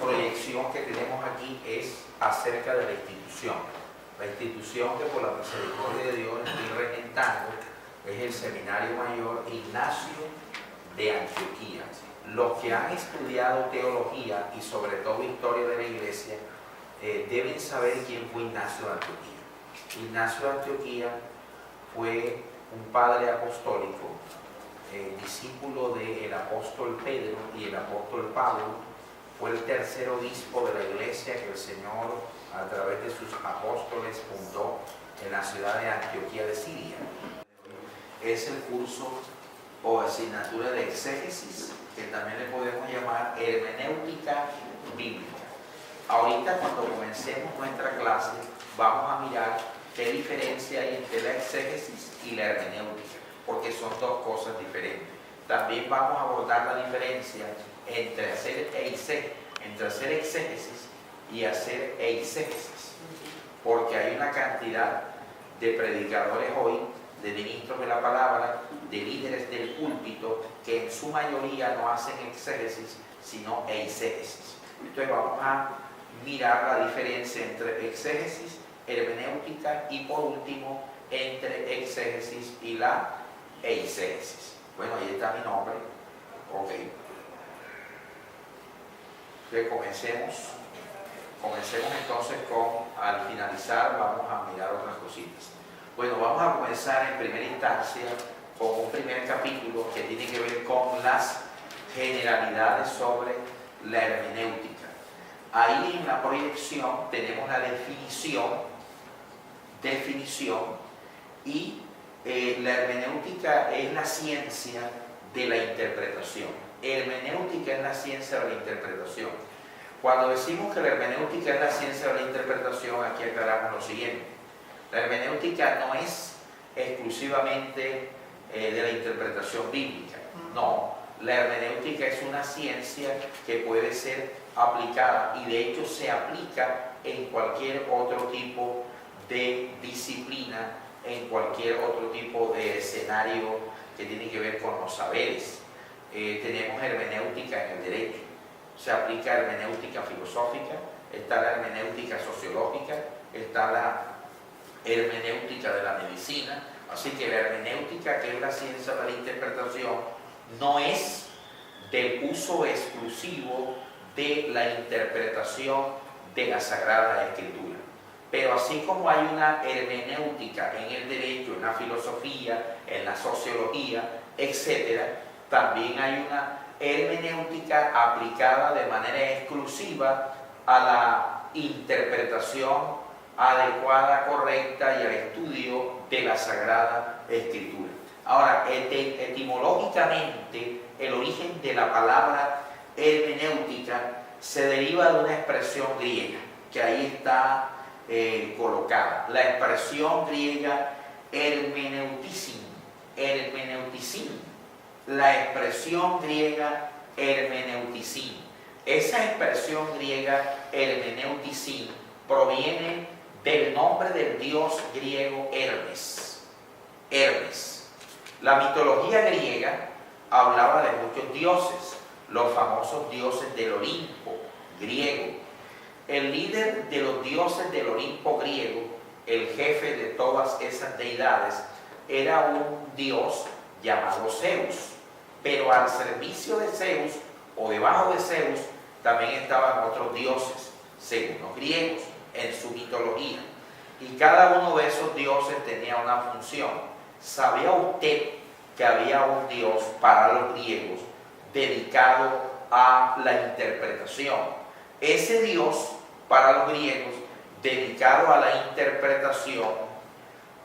proyección que tenemos aquí es acerca de la institución. La institución que por la misericordia de Dios estoy regentando es el Seminario Mayor Ignacio de Antioquía. Los que han estudiado teología y sobre todo historia de la iglesia deben saber quién fue Ignacio de Antioquía. Ignacio de Antioquía fue un padre apostólico, discípulo del apóstol Pedro y el apóstol Pablo. Fue el tercer obispo de la iglesia que el Señor, a través de sus apóstoles, fundó en la ciudad de Antioquía de Siria. Es el curso o asignatura de exégesis, que también le podemos llamar hermenéutica bíblica. Ahorita, cuando comencemos nuestra clase, vamos a mirar qué diferencia hay entre la exégesis y la hermenéutica, porque son dos cosas diferentes. También vamos a abordar la diferencia entre hacer exégesis y hacer eisegesis, porque hay una cantidad de predicadores hoy, de ministros de la palabra, de líderes del púlpito, que en su mayoría no hacen exégesis, sino eisegesis. Entonces vamos a mirar la diferencia entre exégesis, hermenéutica y por último entre exégesis y la eisegesis. Bueno, ahí está mi nombre. Ok. Entonces comencemos entonces al finalizar vamos a mirar otras cositas. Bueno, vamos a comenzar en primera instancia con un primer capítulo que tiene que ver con las generalidades sobre la hermenéutica. Ahí en la proyección tenemos la definición y la hermenéutica es la ciencia de la interpretación. Hermenéutica es la ciencia de la interpretación. Cuando decimos que la hermenéutica es la ciencia de la interpretación, aquí aclaramos lo siguiente. La hermenéutica no es exclusivamente de la interpretación bíblica. No, la hermenéutica es una ciencia que puede ser aplicada y de hecho se aplica en cualquier otro tipo de disciplina, en cualquier otro tipo de escenario que tiene que ver con los saberes. Tenemos hermenéutica en el derecho, se aplica hermenéutica filosófica, está la hermenéutica sociológica, está la hermenéutica de la medicina. Así que la hermenéutica, que es la ciencia de la interpretación, no es del uso exclusivo de la interpretación de la Sagrada Escritura. Pero así como hay una hermenéutica en el derecho, en la filosofía, en la sociología, etc., también hay una hermenéutica aplicada de manera exclusiva a la interpretación adecuada, correcta y al estudio de la Sagrada Escritura. Ahora, etimológicamente, el origen de la palabra hermenéutica se deriva de una expresión griega, que ahí está colocada. La expresión griega hermeneuticin. La expresión griega hermeneuticin. Esa expresión griega hermeneuticin proviene del nombre del dios griego Hermes. Hermes. La mitología griega hablaba de muchos dioses, los famosos dioses del Olimpo griego. El líder de los dioses del Olimpo griego, el jefe de todas esas deidades, era un dios llamado Zeus. Pero al servicio de Zeus, o debajo de Zeus, también estaban otros dioses, según los griegos, en su mitología. Y cada uno de esos dioses tenía una función. ¿Sabía usted que había un dios para los griegos dedicado a la interpretación? Ese dios para los griegos dedicado a la interpretación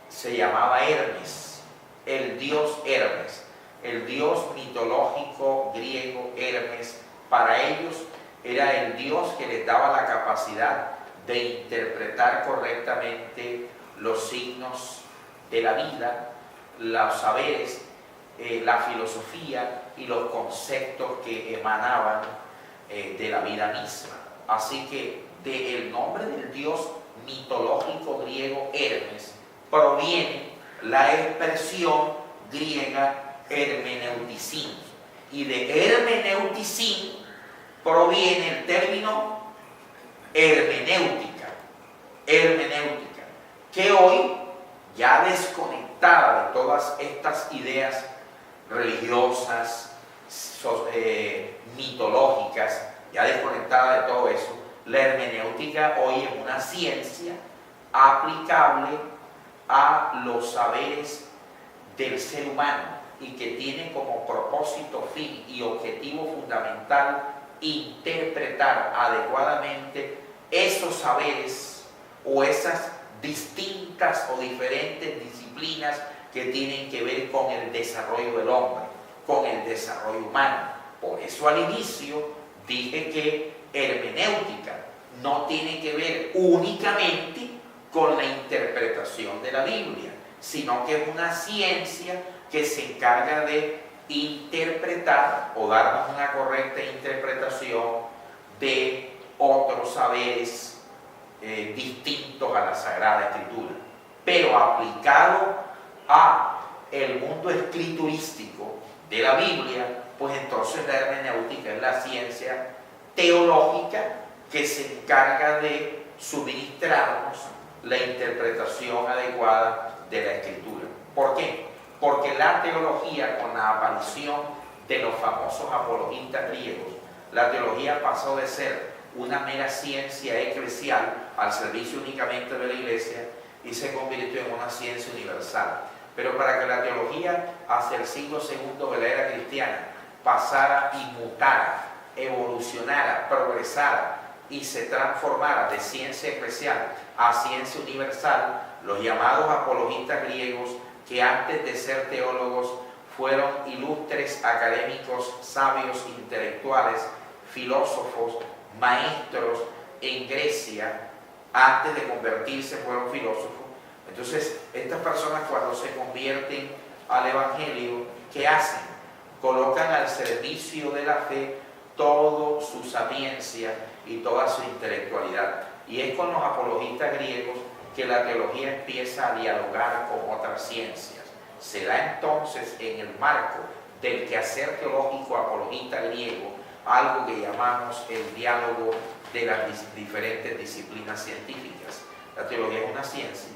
se llamaba Hermes, el dios Hermes, el dios mitológico griego Hermes. Para ellos era el dios que les daba la capacidad de interpretar correctamente los signos de la vida, los saberes, la filosofía y los conceptos que emanaban de la vida misma. Así que del nombre del dios mitológico griego Hermes proviene la expresión griega hermeneuticin, y de hermeneuticin proviene el término hermenéutica, que hoy, ya desconectada de todas estas ideas religiosas, mitológicas, ya desconectada de todo eso, la hermenéutica hoy es una ciencia aplicable a los saberes del ser humano y que tiene como propósito, fin y objetivo fundamental interpretar adecuadamente esos saberes o esas distintas o diferentes disciplinas que tienen que ver con el desarrollo del hombre, con el desarrollo humano. Por eso al inicio dije que hermenéutica no tiene que ver únicamente con la interpretación de la Biblia, sino que es una ciencia que se encarga de interpretar o darnos una correcta interpretación de otros saberes distintos a la Sagrada Escritura, pero aplicado a el mundo escriturístico de la Biblia, pues entonces la hermenéutica es la ciencia teológica que se encarga de suministrarnos la interpretación adecuada de la Escritura. ¿Por qué? Porque la teología, con la aparición de los famosos apologistas griegos, la teología pasó de ser una mera ciencia eclesial al servicio únicamente de la Iglesia y se convirtió en una ciencia universal. Pero para que la teología hacia el siglo II de la era cristiana pasara y mutara, evolucionara, progresara y se transformara de ciencia eclesial a ciencia universal, los llamados apologistas griegos, que antes de ser teólogos fueron ilustres académicos, sabios, intelectuales, filósofos, maestros en Grecia, antes de convertirse fueron filósofos. Entonces, estas personas cuando se convierten al Evangelio, ¿qué hacen? Colocan al servicio de la fe toda su sapiencia y toda su intelectualidad. Y es con los apologistas griegos que la teología empieza a dialogar con otras ciencias. Se da entonces en el marco del quehacer teológico apologista griego algo que llamamos el diálogo de las diferentes disciplinas científicas. La teología es una ciencia,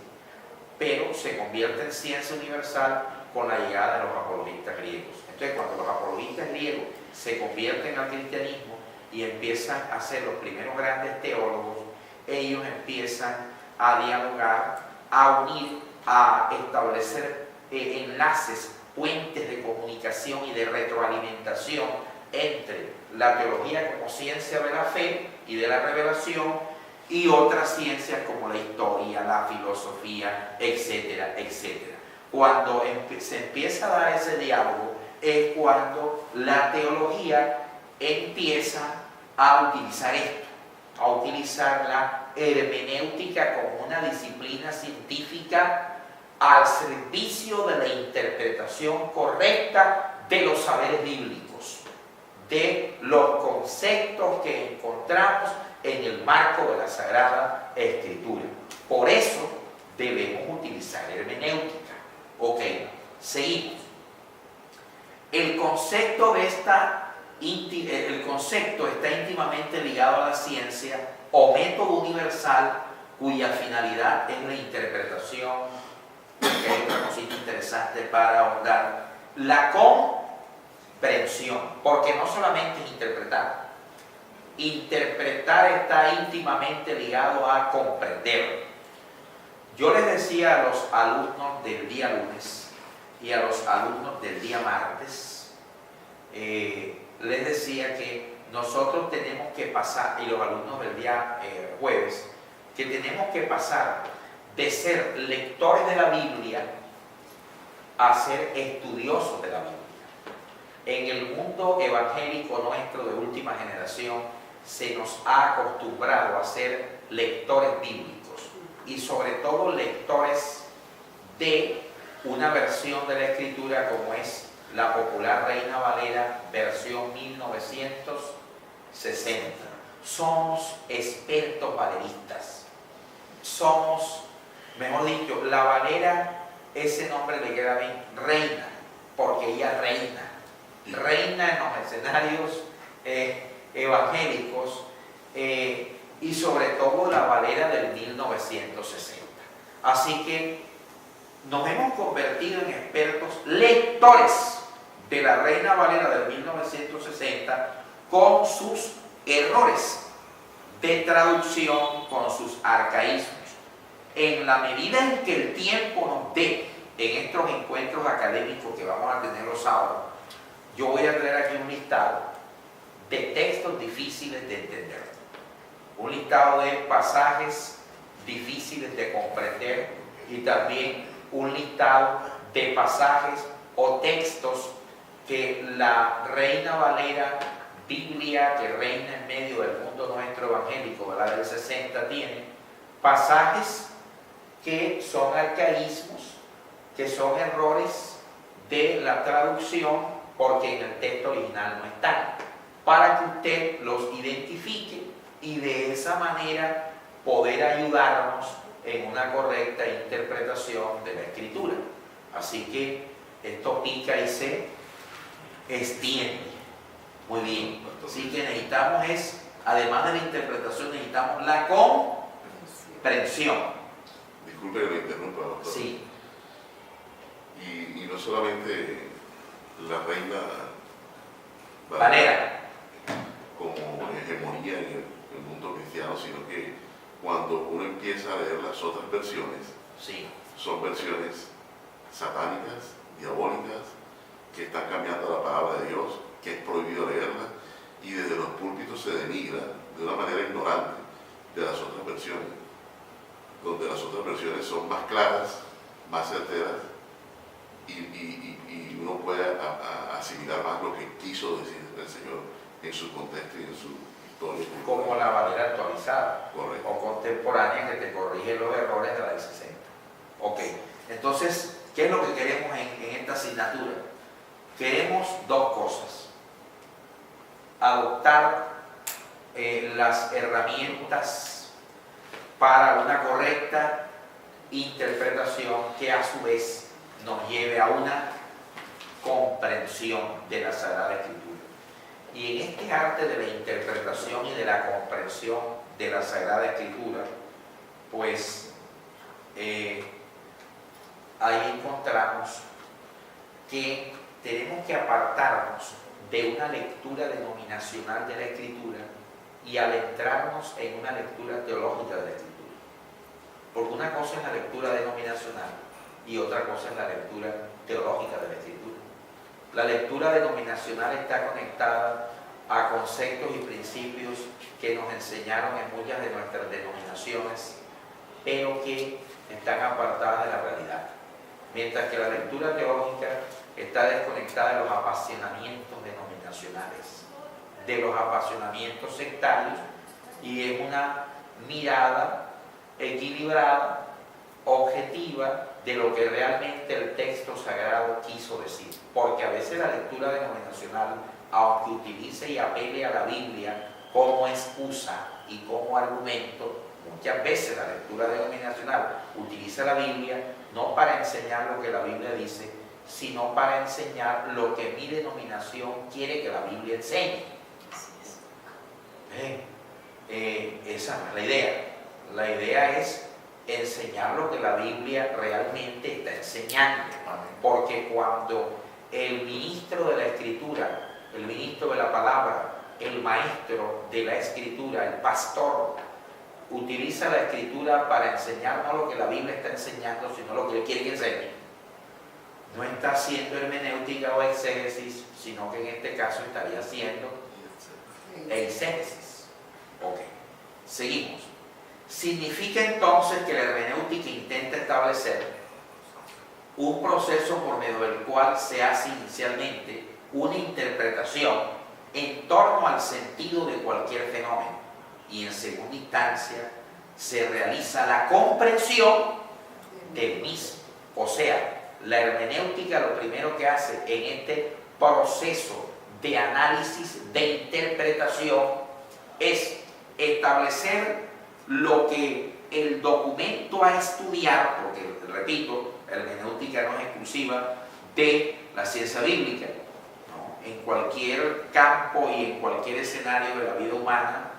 pero se convierte en ciencia universal con la llegada de los apologistas griegos. Entonces, cuando los apologistas griegos se convierten al cristianismo y empiezan a ser los primeros grandes teólogos, ellos empiezan a dialogar, a unir, a establecer enlaces, puentes de comunicación y de retroalimentación entre la teología como ciencia de la fe y de la revelación y otras ciencias como la historia, la filosofía, etcétera, etcétera. Cuando se empieza a dar ese diálogo es cuando la teología empieza a utilizar esto, a utilizar la hermenéutica como una disciplina científica al servicio de la interpretación correcta de los saberes bíblicos, de los conceptos que encontramos en el marco de la Sagrada Escritura. Por eso debemos utilizar hermenéutica. Ok, seguimos. El concepto está íntimamente ligado a la ciencia o método universal cuya finalidad es la interpretación. Aquí hay otra cosita interesante para ahondar: la comprensión, porque no solamente es interpretar. Interpretar está íntimamente ligado a comprender. Yo les decía a los alumnos del día lunes y a los alumnos del día martes, les decía que nosotros tenemos que pasar, y los alumnos del día jueves, que tenemos que pasar de ser lectores de la Biblia a ser estudiosos de la Biblia. En el mundo evangélico nuestro de última generación se nos ha acostumbrado a ser lectores bíblicos y sobre todo lectores de una versión de la Escritura como es la popular Reina Valera versión 1960. Somos expertos valeristas. Somos, mejor dicho, la Valera, ese nombre le queda bien, reina, porque ella reina. Reina en los escenarios evangélicos, y sobre todo la Valera del 1960. Así que nos hemos convertido en expertos lectores de la Reina Valera del 1960 con sus errores de traducción, con sus arcaísmos. En la medida en que el tiempo nos dé en estos encuentros académicos que vamos a tener los sábados, yo voy a traer aquí un listado de textos difíciles de entender, un listado de pasajes difíciles de comprender y también un listado de pasajes o textos que la Reina Valera, Biblia que reina en medio del mundo nuestro evangélico, ¿verdad?, del 60, tiene pasajes que son arcaísmos, que son errores de la traducción, porque en el texto original no están, para que usted los identifique y de esa manera poder ayudarnos en una correcta interpretación de la Escritura. Así que esto pica y se extiende. Muy bien. Así que necesitamos además de la interpretación, necesitamos la comprensión. Disculpe que me interrumpa, doctor. Sí. Y no solamente la Reina Valera como hegemonía en el mundo cristiano, sino que cuando uno empieza a leer las otras versiones, sí, son versiones satánicas, diabólicas, que están cambiando la palabra de Dios, que es prohibido leerla, y desde los púlpitos se denigra de una manera ignorante de las otras versiones, donde las otras versiones son más claras, más certeras, y uno puede asimilar más lo que quiso decir el Señor en su contexto y en su historia. como la Valera actualizada. Correcto. O contemporánea, que te corrige los errores de la del 60. Ok, entonces, ¿qué es lo que queremos en esta asignatura? Queremos dos cosas: adoptar las herramientas para una correcta interpretación que a su vez nos lleve a una comprensión de la Sagrada Escritura. Y en este arte de la interpretación y de la comprensión de la Sagrada Escritura, pues ahí encontramos que tenemos que apartarnos de una lectura denominacional de la Escritura y adentrarnos en una lectura teológica de la Escritura. Porque una cosa es la lectura denominacional y otra cosa es la lectura teológica de la Escritura. La lectura denominacional está conectada a conceptos y principios que nos enseñaron en muchas de nuestras denominaciones, pero que están apartadas de la realidad. Mientras que la lectura teológica está desconectada de los apasionamientos denominacionales, de los apasionamientos sectarios, y es una mirada equilibrada, objetiva, de lo que realmente el texto sagrado quiso decir. Porque a veces la lectura denominacional, aunque utilice y apele a la Biblia como excusa y como argumento, muchas veces la lectura denominacional utiliza la Biblia no para enseñar lo que la Biblia dice, sino para enseñar lo que mi denominación quiere que la Biblia enseñe. Esa no es la idea. La idea es enseñar lo que la Biblia realmente está enseñando. Porque cuando el ministro de la Escritura, el ministro de la palabra, el maestro de la Escritura, el pastor, utiliza la Escritura para enseñar no lo que la Biblia está enseñando, sino lo que él quiere que enseñe, no está haciendo hermenéutica o exégesis, sino que en este caso estaría haciendo exégesis. Ok, seguimos. Significa entonces que la hermenéutica intenta establecer un proceso por medio del cual se hace inicialmente una interpretación en torno al sentido de cualquier fenómeno, y en segunda instancia se realiza la comprensión del mismo. O sea, la hermenéutica lo primero que hace en este proceso de análisis, de interpretación, es establecer lo que el documento a estudiar, porque, repito, la hermenéutica no es exclusiva de la ciencia bíblica, ¿no? en cualquier campo y en cualquier escenario de la vida humana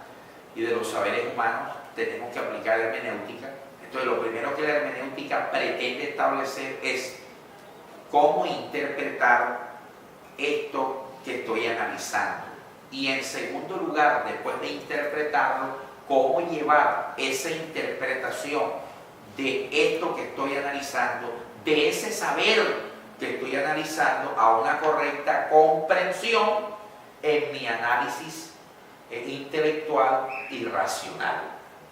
y de los saberes humanos tenemos que aplicar hermenéutica. Entonces lo primero que la hermenéutica pretende establecer es cómo interpretar esto que estoy analizando. Y en segundo lugar, después de interpretarlo, cómo llevar esa interpretación de esto que estoy analizando, de ese saber que estoy analizando, a una correcta comprensión en mi análisis intelectual y racional.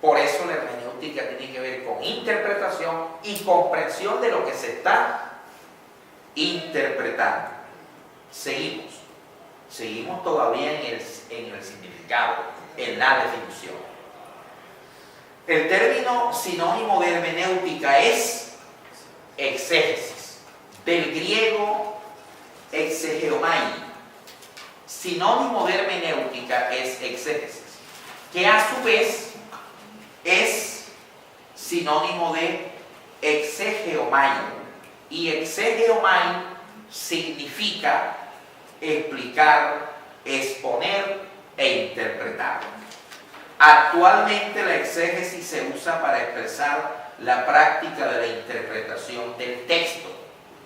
Por eso la hermenéutica tiene que ver con interpretación y comprensión de lo que se está interpretando. Seguimos todavía en el significado, en la definición. El término sinónimo de hermenéutica es exégesis, del griego exegeomai. Sinónimo de hermenéutica es exégesis, que a su vez es sinónimo de exegeomai. Y exegeomai significa explicar, exponer e interpretar. Actualmente la exégesis se usa para expresar la práctica de la interpretación del texto,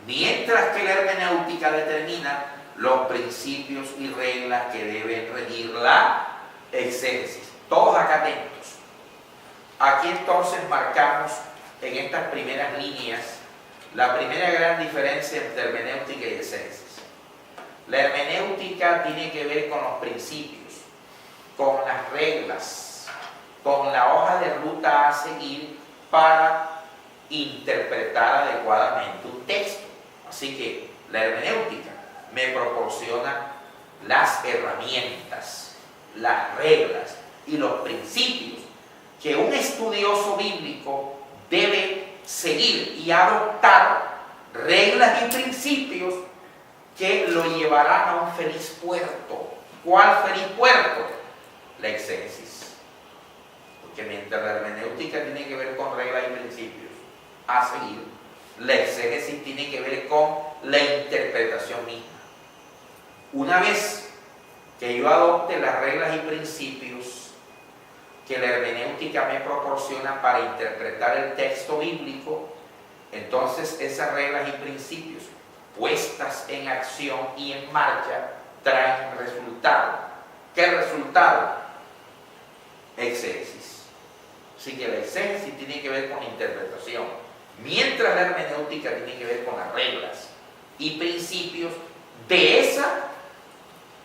mientras que la hermenéutica determina los principios y reglas que deben regir la exégesis. Todos acá atentos. Aquí entonces marcamos en estas primeras líneas la primera gran diferencia entre hermenéutica y exégesis. La hermenéutica tiene que ver con los principios, con las reglas, con la hoja de ruta a seguir para interpretar adecuadamente un texto. Así que la hermenéutica me proporciona las herramientas, las reglas y los principios que un estudioso bíblico debe seguir y adoptar, reglas y principios que lo llevarán a un feliz puerto. ¿Cuál feliz puerto? La exégesis. Porque mientras la hermenéutica tiene que ver con reglas y principios a seguir, la exégesis tiene que ver con la interpretación misma. Una vez que yo adopte las reglas y principios que la hermenéutica me proporciona para interpretar el texto bíblico, entonces esas reglas y principios puestas en acción y en marcha traen resultado. ¿Qué resultado? Exégesis. Así que la exégesis tiene que ver con la interpretación, mientras la hermenéutica tiene que ver con las reglas y principios de esa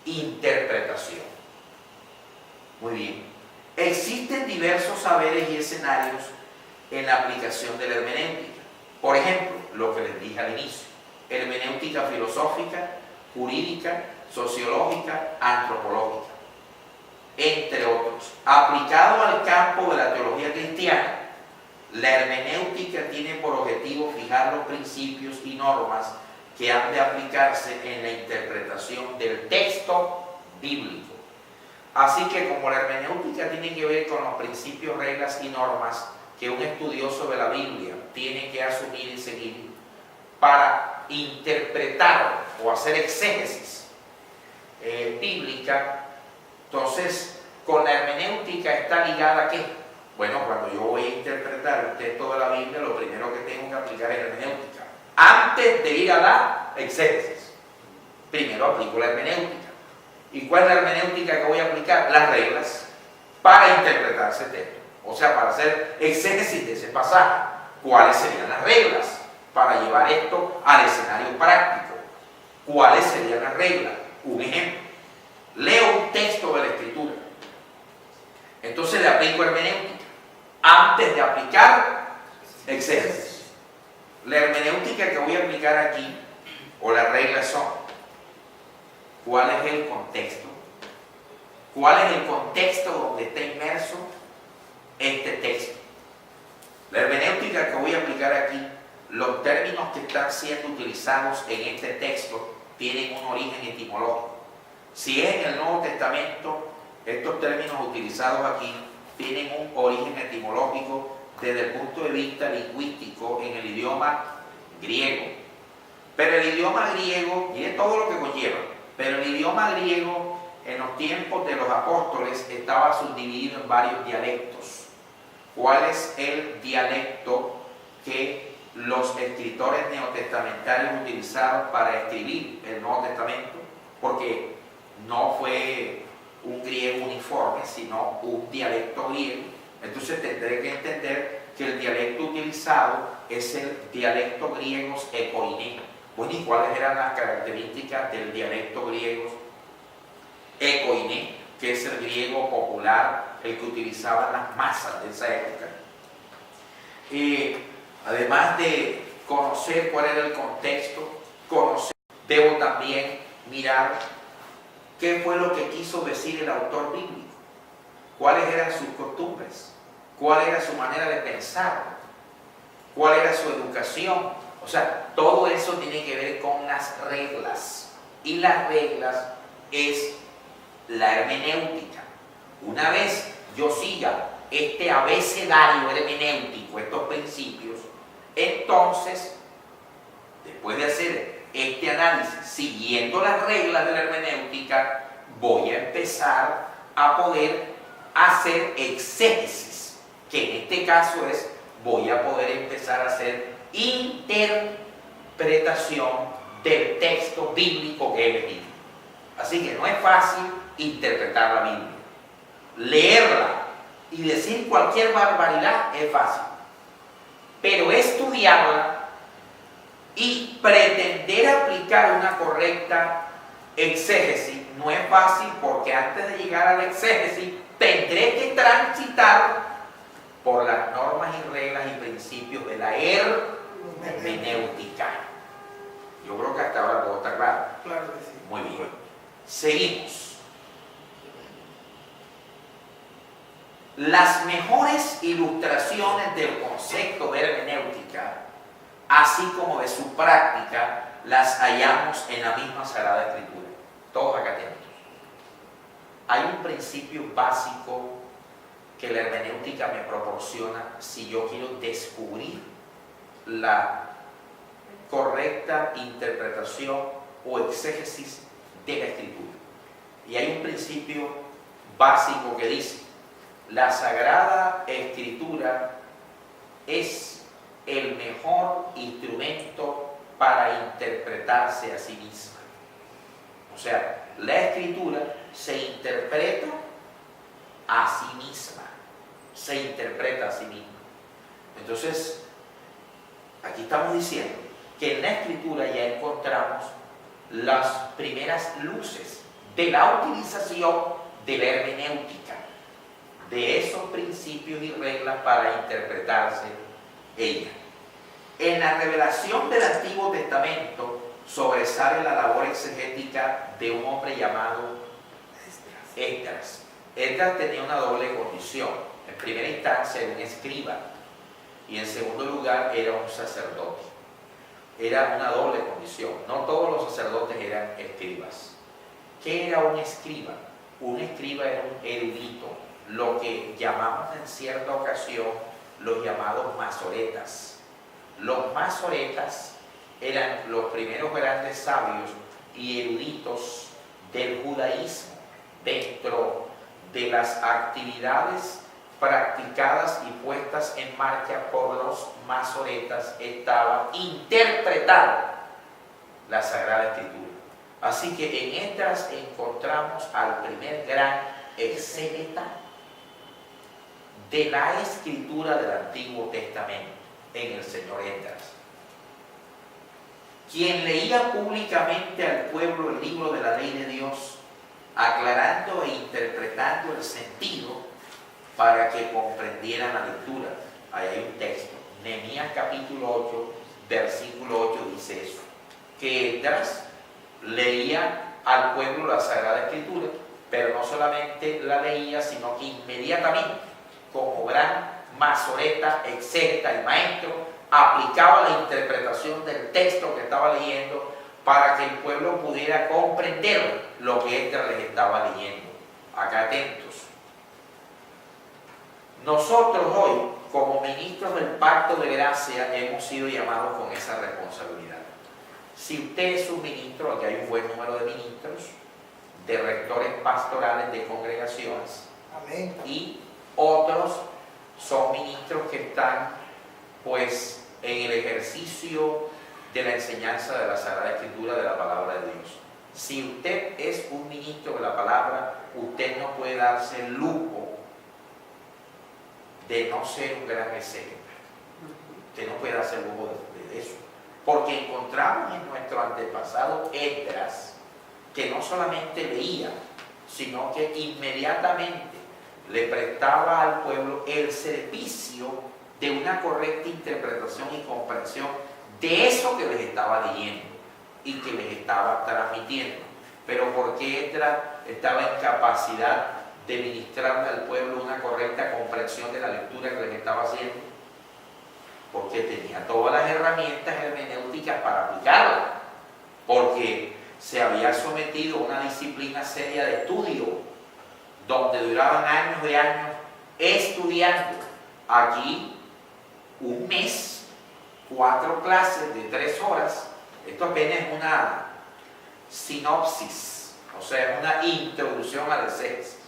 interpretación. Muy bien. Existen diversos saberes y escenarios en la aplicación de la hermenéutica. Por ejemplo, lo que les dije al inicio: hermenéutica filosófica, jurídica, sociológica, antropológica, entre otros. Aplicado al campo de la teología cristiana, la hermenéutica tiene por objetivo fijar los principios y normas que han de aplicarse en la interpretación del texto bíblico. Así que como la hermenéutica tiene que ver con los principios, reglas y normas que un estudioso de la Biblia tiene que asumir y seguir para interpretar o hacer exégesis bíblica, entonces con la hermenéutica está ligada ¿a qué? Bueno, cuando yo voy a interpretar el texto de la Biblia, lo primero que tengo que aplicar es hermenéutica. Antes de ir a la exégesis, primero aplico la hermenéutica. ¿Y cuál es la hermenéutica que voy a aplicar? Las reglas para interpretar ese texto. O sea, para hacer exégesis de ese pasaje. ¿Cuáles serían las reglas para llevar esto al escenario práctico? ¿Cuáles serían las reglas? Un ejemplo. Leo un texto de la Escritura. Entonces le aplico hermenéutica antes de aplicar exégesis. La hermenéutica que voy a aplicar aquí, o las reglas, son: ¿cuál es el contexto? ¿Cuál es el contexto donde está inmerso este texto? La hermenéutica que voy a aplicar aquí, los términos que están siendo utilizados en este texto tienen un origen etimológico. Si es en el Nuevo Testamento, estos términos utilizados aquí tienen un origen etimológico desde el punto de vista lingüístico en el idioma griego. Pero el idioma griego tiene todo lo que conlleva. Pero el idioma griego en los tiempos de los apóstoles estaba subdividido en varios dialectos. ¿Cuál es el dialecto que los escritores neotestamentarios utilizaron para escribir el Nuevo Testamento? Porque no fue un griego uniforme, sino un dialecto griego. Entonces tendré que entender que el dialecto utilizado es el dialecto griego ecoiné. Bueno, ¿y cuáles eran las características del dialecto griego ecoiné, que es el griego popular, el que utilizaban las masas de esa época? Además de conocer cuál era el contexto, debo también mirar qué fue lo que quiso decir el autor bíblico, cuáles eran sus costumbres, cuál era su manera de pensar, cuál era su educación. O sea, todo eso tiene que ver con las reglas. Y las reglas es la hermenéutica. Una vez yo siga este abecedario hermenéutico, estos principios, entonces, después de hacer este análisis, siguiendo las reglas de la hermenéutica, voy a empezar a poder hacer exégesis, que en este caso es, voy a poder empezar a hacer interpretación del texto bíblico que he leído. Así que no es fácil interpretar la Biblia. Leerla y decir cualquier barbaridad es fácil, pero estudiarla y pretender aplicar una correcta exégesis no es fácil, porque antes de llegar a la exégesis tendré que transitar por las normas y reglas y principios de la hermenéutica. Yo creo que hasta ahora todo está claro. Claro que sí. Muy bien. Seguimos. Las mejores ilustraciones del concepto de hermenéutica, así como de su práctica, las hallamos en la misma Sagrada Escritura. Todos acá atentos. Hay un principio básico que la hermenéutica me proporciona si yo quiero descubrir la correcta interpretación o exégesis de la Escritura. Y hay un principio básico que dice: la Sagrada Escritura es el mejor instrumento para interpretarse a sí misma. O sea, la Escritura se interpreta a sí misma. Se interpreta a sí misma. Entonces, aquí estamos diciendo que en la Escritura ya encontramos las primeras luces de la utilización de la hermenéutica, de esos principios y reglas para interpretarse ella. En la revelación del Antiguo Testamento sobresale la labor exegética de un hombre llamado Esdras. Esdras tenía una doble condición. En primera instancia era un escriba y en segundo lugar era un sacerdote. Era una doble condición. No todos los sacerdotes eran escribas. ¿Qué era un escriba? Un escriba era un erudito, lo que llamamos en cierta ocasión los llamados masoretas. Los masoretas eran los primeros grandes sabios y eruditos del judaísmo. Dentro de las actividades practicadas y puestas en marcha por los masoretas estaba interpretar la Sagrada Escritura. Así que en estas encontramos al primer gran exégeta de la Escritura del Antiguo Testamento, en el señor Esdras, quien leía públicamente al pueblo el libro de la ley de Dios, aclarando e interpretando el sentido para que comprendieran la lectura. Ahí hay un texto, Nehemías capítulo 8, versículo 8 dice eso, que Esdras leía al pueblo la Sagrada Escritura, pero no solamente la leía, sino que inmediatamente, como gran masoreta, exégeta y maestro, aplicaba la interpretación del texto que estaba leyendo para que el pueblo pudiera comprender lo que Esdras les estaba leyendo. Acá atentos. Nosotros hoy, como ministros del Pacto de Gracia, hemos sido llamados con esa responsabilidad. Si usted es un ministro, aquí hay un buen número de ministros, de rectores pastorales de congregaciones, Amén. y otros son ministros que están pues en el ejercicio de la enseñanza de la Sagrada Escritura, de la palabra de Dios. Si usted es un ministro de la palabra, usted no puede darse el lujo de no ser un gran exégeta. Usted no puede darse el lujo de eso. Porque encontramos en nuestro antepasado Esdras que no solamente leía, sino que inmediatamente le prestaba al pueblo el servicio de una correcta interpretación y comprensión de eso que les estaba leyendo y que les estaba transmitiendo. Pero ¿por qué Esdras estaba en capacidad de ministrarle al pueblo una correcta comprensión de la lectura que les estaba haciendo? Porque tenía todas las herramientas hermenéuticas para aplicarla, porque se había sometido a una disciplina seria de estudio, donde duraban años y años estudiando. Aquí, un mes, 4 clases de 3 horas, esto apenas es una sinopsis, o sea, una introducción a la exégesis,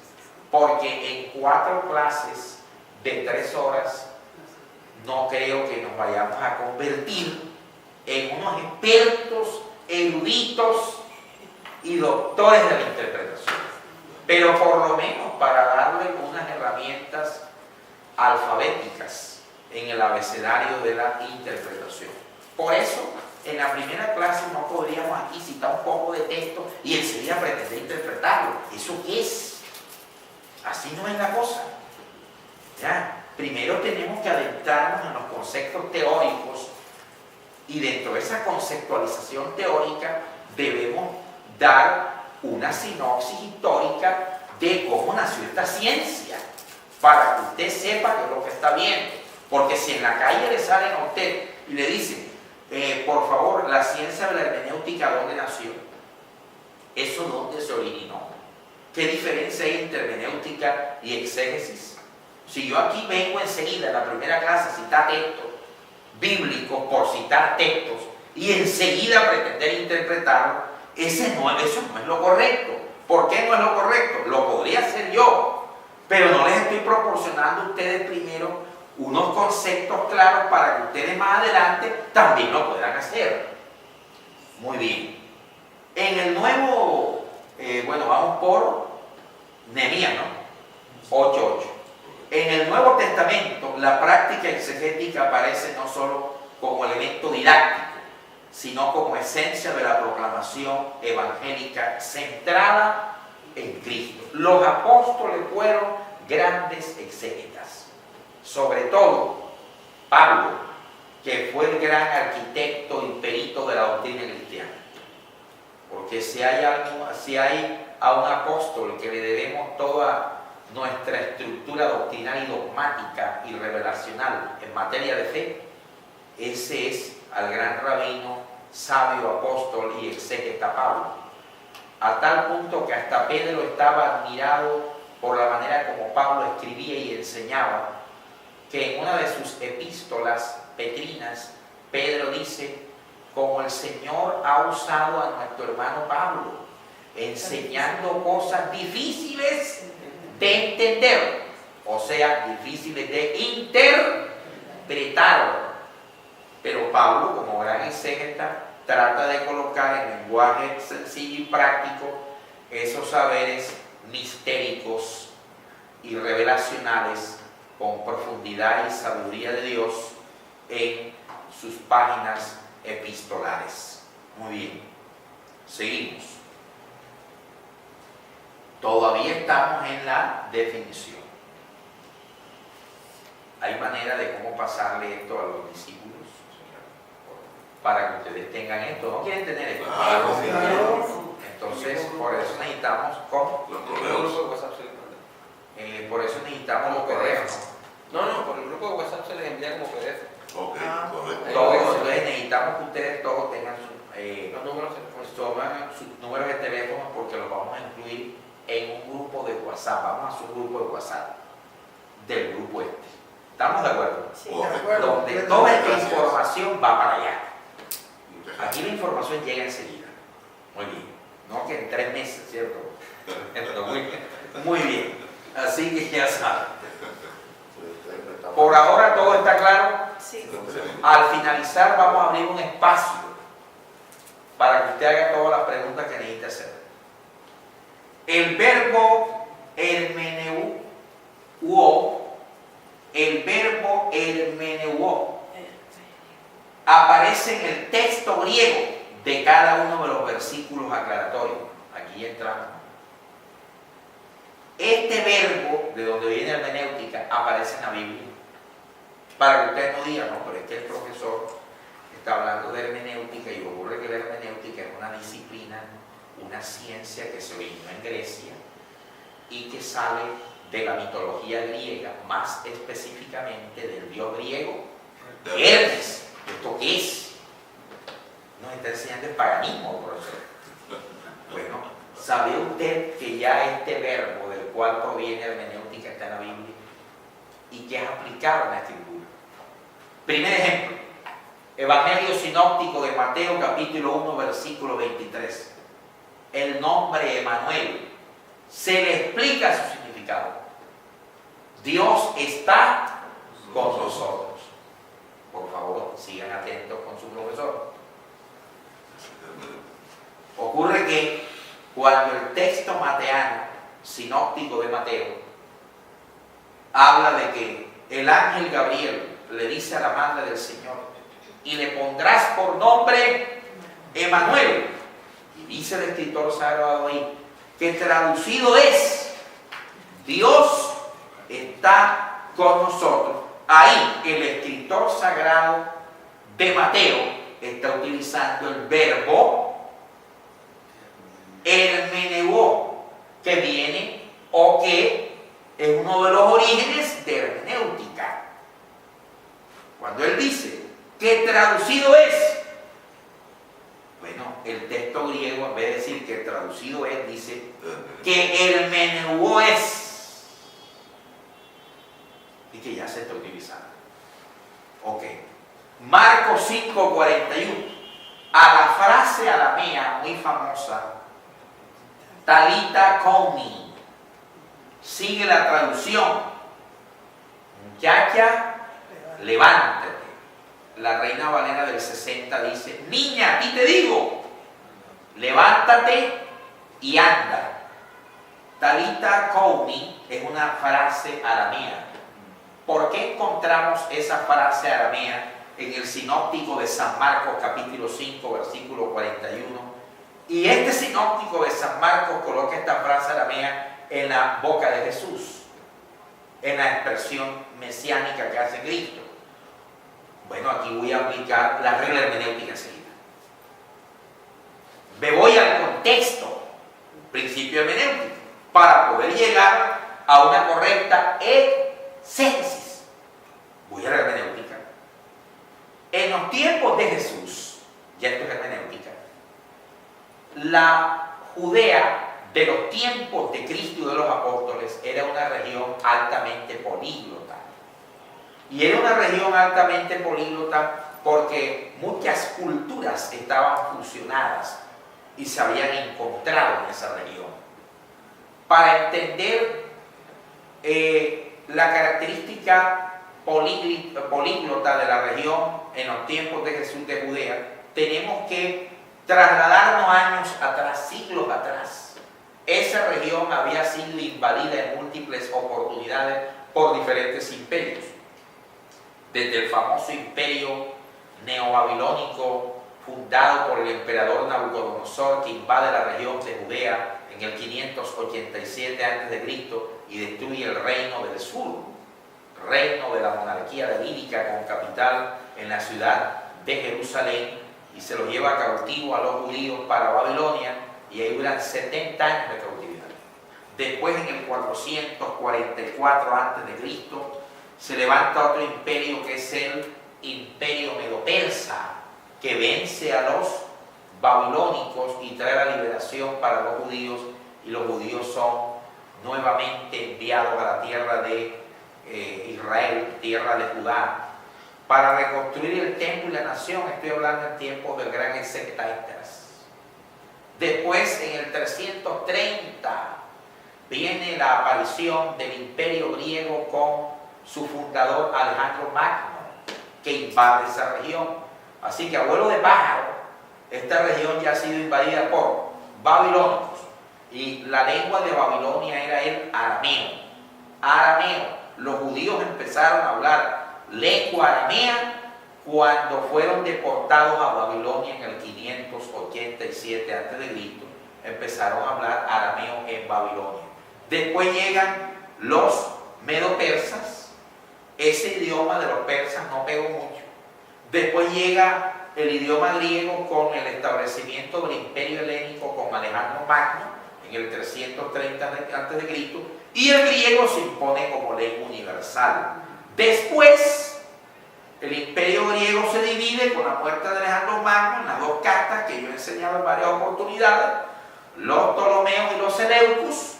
porque en 4 clases de 3 horas no creo que nos vayamos a convertir en unos expertos, eruditos y doctores de la interpretación, pero por lo menos para darle unas herramientas alfabéticas en el abecedario de la interpretación. Por eso, en la primera clase no podríamos aquí citar un poco de texto y enseguida pretender interpretarlo. ¿Eso qué es? Así no es la cosa. ¿Ya? Primero tenemos que adentrarnos en los conceptos teóricos y dentro de esa conceptualización teórica debemos dar una sinopsis histórica de cómo nació esta ciencia, para que usted sepa qué es lo que está viendo. Porque si en la calle le salen a usted y le dicen, por favor, la ciencia de la hermenéutica, ¿dónde nació? ¿Eso dónde se originó? ¿Qué diferencia hay entre hermenéutica y exégesis? Si yo aquí vengo enseguida en la primera clase a citar textos bíblicos por citar textos y enseguida pretender interpretarlo, eso no es lo correcto. ¿Por qué no es lo correcto? Lo podría hacer yo, pero no les estoy proporcionando a ustedes primero unos conceptos claros para que ustedes más adelante también lo puedan hacer. Muy bien. En el nuevo, vamos por Nehemías, ¿no? 8:8. En el Nuevo Testamento, la práctica exegética aparece no solo como elemento didáctico, sino como esencia de la proclamación evangélica centrada en Cristo. Los apóstoles fueron grandes exégetas, sobre todo Pablo, que fue el gran arquitecto y perito de la doctrina cristiana. Porque si hay a un apóstol que le debemos toda nuestra estructura doctrinal y dogmática y revelacional en materia de fe, ese es al gran rabino, sabio, apóstol y exégeta Pablo, a tal punto que hasta Pedro estaba admirado por la manera como Pablo escribía y enseñaba, que en una de sus epístolas petrinas Pedro dice: como el Señor ha usado a nuestro hermano Pablo, enseñando cosas difíciles de entender, o sea, difíciles de interpretar. Pero Pablo, como gran exégeta, trata de colocar en lenguaje sencillo y práctico esos saberes mistéricos y revelacionales con profundidad y sabiduría de Dios en sus páginas epistolares. Muy bien, seguimos. Todavía estamos en la definición. ¿Hay manera de cómo pasarle esto a los discípulos? Para que ustedes tengan esto. ¿No quieren tener esto? Entonces, por eso necesitamos, ¿cómo? Los correos. Por eso necesitamos los correos. No, por el grupo de WhatsApp se les envía como PDF. Ok, correcto. Todos, entonces necesitamos que ustedes todos tengan Los números telefónicos. toman sus números de teléfono, porque los vamos a incluir en un grupo de WhatsApp. Vamos a hacer un grupo de WhatsApp del grupo este. ¿Estamos de acuerdo? Sí, de acuerdo. Donde toda esta información va para allá. Muchas Aquí la información llega enseguida. Muy bien. No que en 3 meses, ¿cierto? Muy bien. Así que ya saben. Por ahora todo está claro. Sí. Al finalizar vamos a abrir un espacio para que usted haga todas las preguntas que necesite hacer. El verbo hermeneuo, aparece en el texto griego de cada uno de los versículos aclaratorios. Aquí entramos. Este verbo, de donde viene hermenéutica, aparece en la Biblia. Para que usted no diga, no, pero es que el profesor está hablando de hermenéutica y ocurre que la hermenéutica es una disciplina, una ciencia que se originó en Grecia y que sale de la mitología griega, más específicamente del dios griego Hermes. ¿Esto qué es? Nos está enseñando el paganismo, profesor. Bueno, ¿sabe usted que ya este verbo del cual proviene hermenéutica está en la Biblia y que es aplicado en la Escritura? Primer ejemplo, Evangelio sinóptico de Mateo capítulo 1 versículo 23. El nombre Emanuel se le explica su significado. Dios está con nosotros. Por favor, sigan atentos con su profesor. Ocurre que cuando el texto mateano, sinóptico de Mateo, habla de que el ángel Gabriel le dice a la madre del Señor, y le pondrás por nombre Emanuel, y dice el escritor sagrado ahí, que traducido es, Dios está con nosotros. Ahí el escritor sagrado de Mateo está utilizando el verbo hermeneuo, que viene o que es uno de los orígenes de hermenéutica. Cuando él dice que traducido es, bueno, el texto griego en vez de decir que traducido es, dice que hermeneuo es. Y que ya se está utilizando. Ok. Marcos 5:41. A la frase aramea muy famosa, Talita Komi, sigue la traducción, muchacha, levántate. La Reina Valera del 60 dice, niña, a ti te digo, levántate y anda. Talita Komi es una frase aramea. ¿Por qué encontramos esa frase aramea en el sinóptico de San Marcos capítulo 5 versículo 41? Y este sinóptico de San Marcos coloca esta frase aramea en la boca de Jesús, en la expresión mesiánica que hace Cristo. Bueno, aquí voy a aplicar la regla hermenéutica enseguida. Me voy al contexto, principio hermenéutico, para poder llegar a una correcta exégesis. Voy a la hermenéutica. En los tiempos de Jesús, ya esto es hermenéutica, la Judea de los tiempos de Cristo y de los apóstoles era una región altamente políglota. Y era una región altamente políglota porque muchas culturas estaban fusionadas y se habían encontrado en esa región. Para entender la característica políglota de la región en los tiempos de Jesús de Judea, tenemos que trasladarnos años atrás, siglos atrás. Esa región había sido invadida en múltiples oportunidades por diferentes imperios. Desde el famoso imperio neobabilónico fundado por el emperador Nabucodonosor, que invade la región de Judea en el 587 a.C. y destruye el reino del sur, reino de la monarquía davídica con capital en la ciudad de Jerusalén, y se lo lleva cautivo a los judíos para Babilonia, y ahí duran 70 años de cautividad. Después, en el 444 a.C., se levanta otro imperio que es el imperio medo-persa, que vence a los babilónicos y trae la liberación para los judíos, y los judíos son nuevamente enviados a la tierra de Israel, tierra de Judá, para reconstruir el templo y la nación. Estoy hablando en tiempos del gran Esectaítas. Después, en el 330, viene la aparición del imperio griego con su fundador Alejandro Magno, que invade esa región. Así que, abuelo de pájaro, esta región ya ha sido invadida por babilónicos, y la lengua de Babilonia era el arameo. Arameo. Los judíos empezaron a hablar lengua aramea cuando fueron deportados a Babilonia en el 587 a.C. Empezaron a hablar arameo en Babilonia. Después llegan los medo-persas. Ese idioma de los persas no pegó mucho. Después llega el idioma griego con el establecimiento del imperio helénico con Alejandro Magno en el 330 a.C. y el griego se impone como lengua universal. Después, el imperio griego se divide con la muerte de Alejandro Magno en las dos castas que yo he enseñado en varias oportunidades, los Ptolomeos y los Seleucus.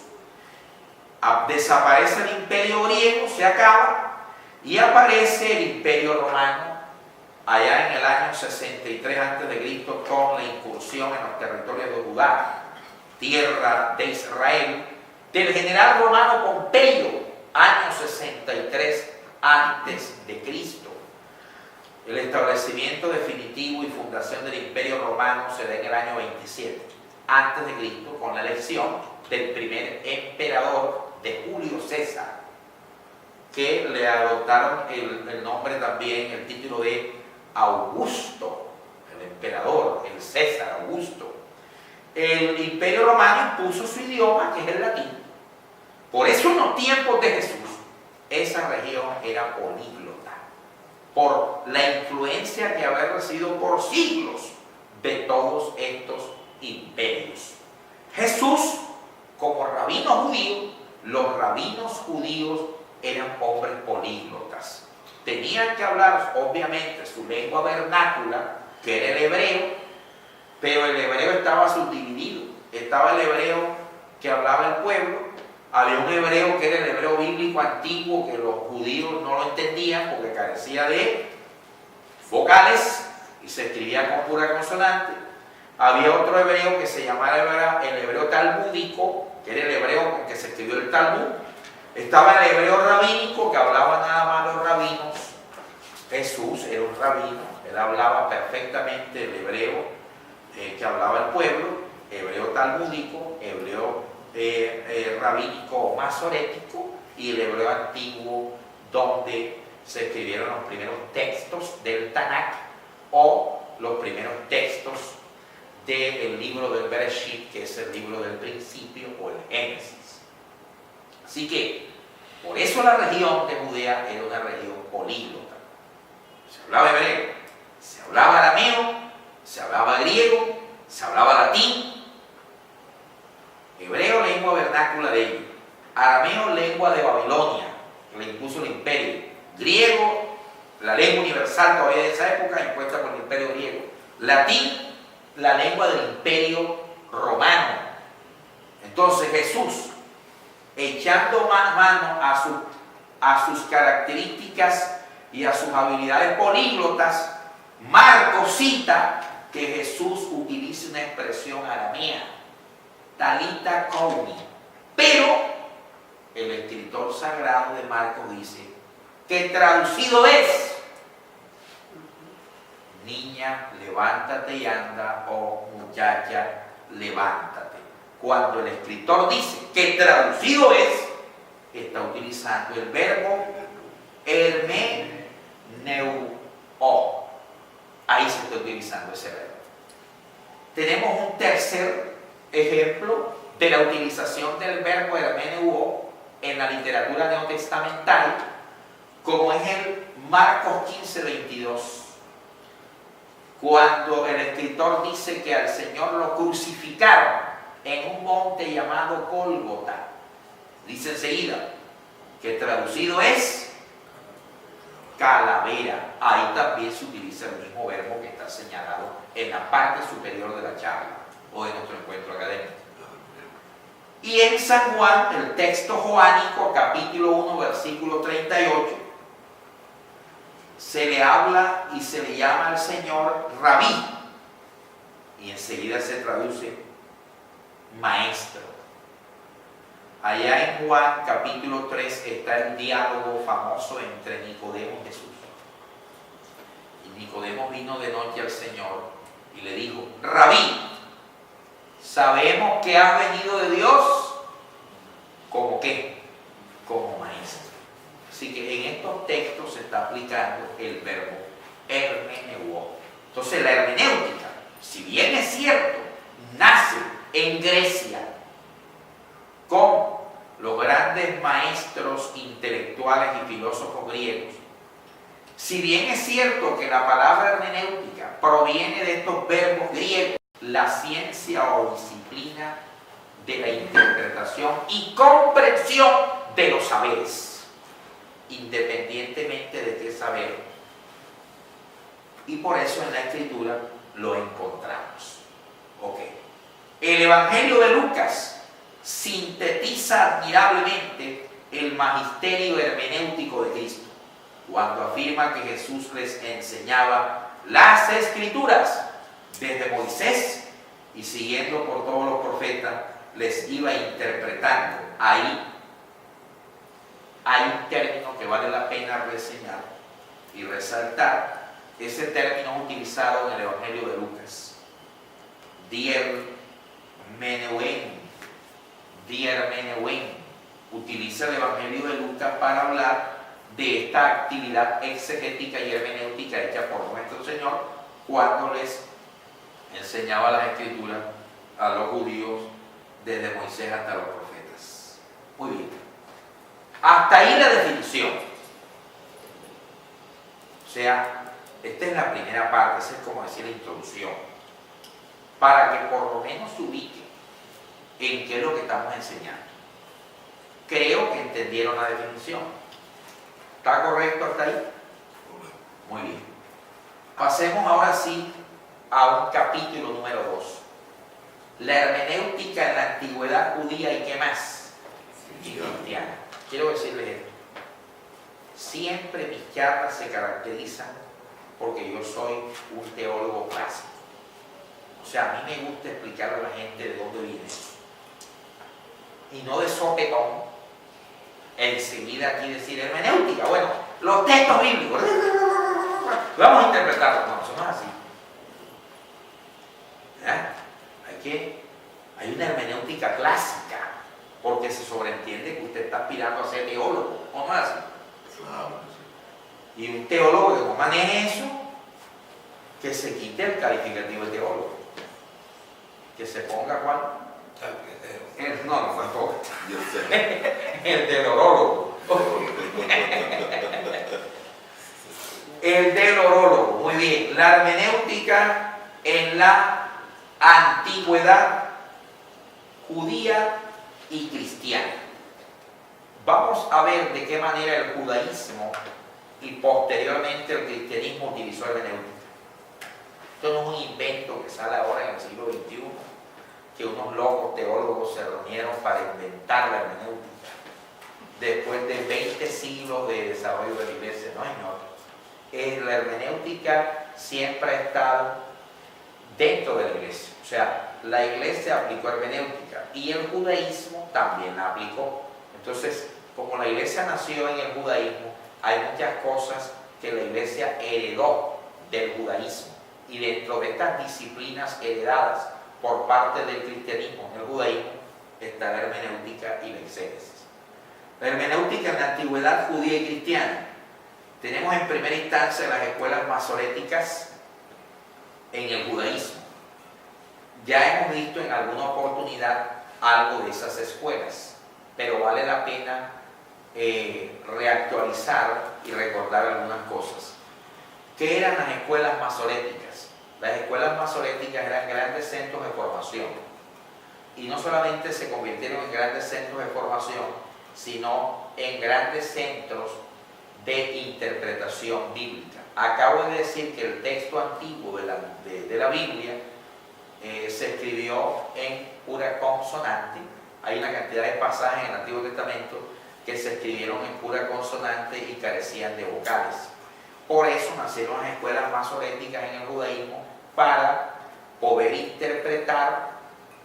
Desaparece el imperio griego, se acaba, y aparece el imperio romano allá en el año 63 a.C. con la incursión en los territorios de Judá, tierra de Israel, del general romano Pompeyo, año 63 a.C. El establecimiento definitivo y fundación del imperio romano se da en el año 27 a.C. con la elección del primer emperador de Julio César, que le adoptaron el nombre también, el título de Augusto, el emperador, el César Augusto. El imperio romano impuso su idioma, que es el latín. Por eso en los tiempos de Jesús, esa región era políglota, por la influencia que había recibido por siglos de todos estos imperios. Jesús, como rabino judío, los rabinos judíos eran hombres políglotas. Tenían que hablar, obviamente, su lengua vernácula, que era el hebreo, pero el hebreo estaba subdividido. Estaba el hebreo que hablaba el pueblo, había un hebreo que era el hebreo bíblico antiguo, que los judíos no lo entendían porque carecía de vocales y se escribía con pura consonante. Había otro hebreo que se llamaba el hebreo talmúdico, que era el hebreo con que se escribió el Talmud. Estaba el hebreo rabínico, que hablaba nada más los rabinos. Jesús era un rabino, él hablaba perfectamente el hebreo que hablaba el pueblo, hebreo talmúdico, hebreo rabínico masorético y el hebreo antiguo, donde se escribieron los primeros textos del Tanakh o los primeros textos del libro del Bereshit, que es el libro del principio o el Génesis. Así que, por eso la región de Judea era una región políglota. Se hablaba hebreo, se hablaba arameo, se hablaba griego, se hablaba latín. Hebreo, lengua vernácula de ellos. Arameo, lengua de Babilonia, que le impuso el imperio. Griego, la lengua universal todavía de esa época, impuesta por el imperio griego. Latín, la lengua del imperio romano. Entonces Jesús, echando mano a sus características y a sus habilidades políglotas, Marcos cita que Jesús utiliza una expresión aramea, talita koumi, pero el escritor sagrado de Marcos dice que traducido es: niña, levántate y anda, o muchacha, levántate. Cuando el escritor dice que traducido es, está utilizando el verbo hermeneuo. Ahí se está utilizando ese verbo. Tenemos un tercer ejemplo de la utilización del verbo hermeneuo en la literatura neotestamental, como es el Marcos 15:22. Cuando el escritor dice que al Señor lo crucificaron en un monte llamado Gólgota, dice enseguida que traducido es calavera. Ahí también se utiliza el mismo verbo que está señalado en la parte superior de la charla o de nuestro encuentro académico. Y en San Juan, el texto joánico, capítulo 1, versículo 38, se le habla y se le llama al Señor Rabí, y enseguida se traduce maestro. Allá en Juan capítulo 3 está el diálogo famoso entre Nicodemo y Jesús. Y Nicodemo vino de noche al Señor y le dijo: Rabí, sabemos que has venido de Dios. ¿Cómo qué? Como maestro. Así que en estos textos se está aplicando el verbo hermeneuo. Entonces la hermenéutica, si bien es cierto, nace en Grecia con los grandes maestros intelectuales y filósofos griegos. Si bien es cierto que la palabra hermenéutica proviene de estos verbos griegos, la ciencia o disciplina de la interpretación y comprensión de los saberes, independientemente de qué saber. Y por eso en la Escritura lo encontramos. Ok. El Evangelio de Lucas sintetiza admirablemente el magisterio hermenéutico de Cristo cuando afirma que Jesús les enseñaba las Escrituras desde Moisés y siguiendo por todos los profetas les iba interpretando. Ahí hay un término que vale la pena reseñar y resaltar. Ese término utilizado en el Evangelio de Lucas, diermeneuén, utiliza el Evangelio de Lucas para hablar de esta actividad exegética y hermenéutica hecha por nuestro Señor cuando les enseñaba las Escrituras a los judíos desde Moisés hasta los profetas. Muy bien. Hasta ahí la definición. O sea, esta es la primera parte, esa es como decir la introducción, para que por lo menos se ubique en qué es lo que estamos enseñando. Creo que entendieron la definición. ¿Está correcto hasta ahí? Muy bien. Pasemos ahora sí a un capítulo número 2. La hermenéutica en la antigüedad judía y qué más. Y cristiana. Quiero decirles esto. Siempre mis charlas se caracterizan porque yo soy un teólogo clásico. O sea, a mí me gusta explicarle a la gente de dónde viene. Y no de sopetón, enseguida aquí decir hermenéutica. Bueno, los textos bíblicos, vamos a interpretarlos. No, eso no es así. ¿Verdad? Hay una hermenéutica clásica, porque se sobreentiende que usted está aspirando a ser teólogo, ¿o no es así? Claro. Y un teólogo que no maneje eso, que se quite el calificativo de teólogo. Que se ponga ¿cuál? No, tampoco. Yo sé. El del orólogo. El del orólogo. Muy bien. La hermenéutica en la antigüedad judía y cristiana. Vamos a ver de qué manera el judaísmo y posteriormente el cristianismo utilizó hermenéutica. Esto no es un invento que sale ahora en el siglo XXI, que unos locos teólogos se reunieron para inventar la hermenéutica después de 20 siglos de desarrollo de la iglesia. No, señor. La hermenéutica siempre ha estado dentro de la iglesia. O sea, la iglesia aplicó hermenéutica y el judaísmo también la aplicó. Entonces, como la iglesia nació en el judaísmo, hay muchas cosas que la iglesia heredó del judaísmo. Y dentro de estas disciplinas heredadas por parte del cristianismo en el judaísmo está la hermenéutica y la exégesis. La hermenéutica en la antigüedad judía y cristiana. Tenemos en primera instancia las escuelas masoréticas en el judaísmo. Ya hemos visto en alguna oportunidad algo de esas escuelas, pero vale la pena reactualizar y recordar algunas cosas. ¿Qué eran las escuelas masoréticas? Las escuelas masoréticas eran grandes centros de formación. Y no solamente se convirtieron en grandes centros de formación, sino en grandes centros de interpretación bíblica. Acabo de decir que el texto antiguo de la Biblia se escribió en pura consonante. Hay una cantidad de pasajes en el Antiguo Testamento que se escribieron en pura consonante y carecían de vocales. Por eso nacieron las escuelas masoréticas en el judaísmo, para poder interpretar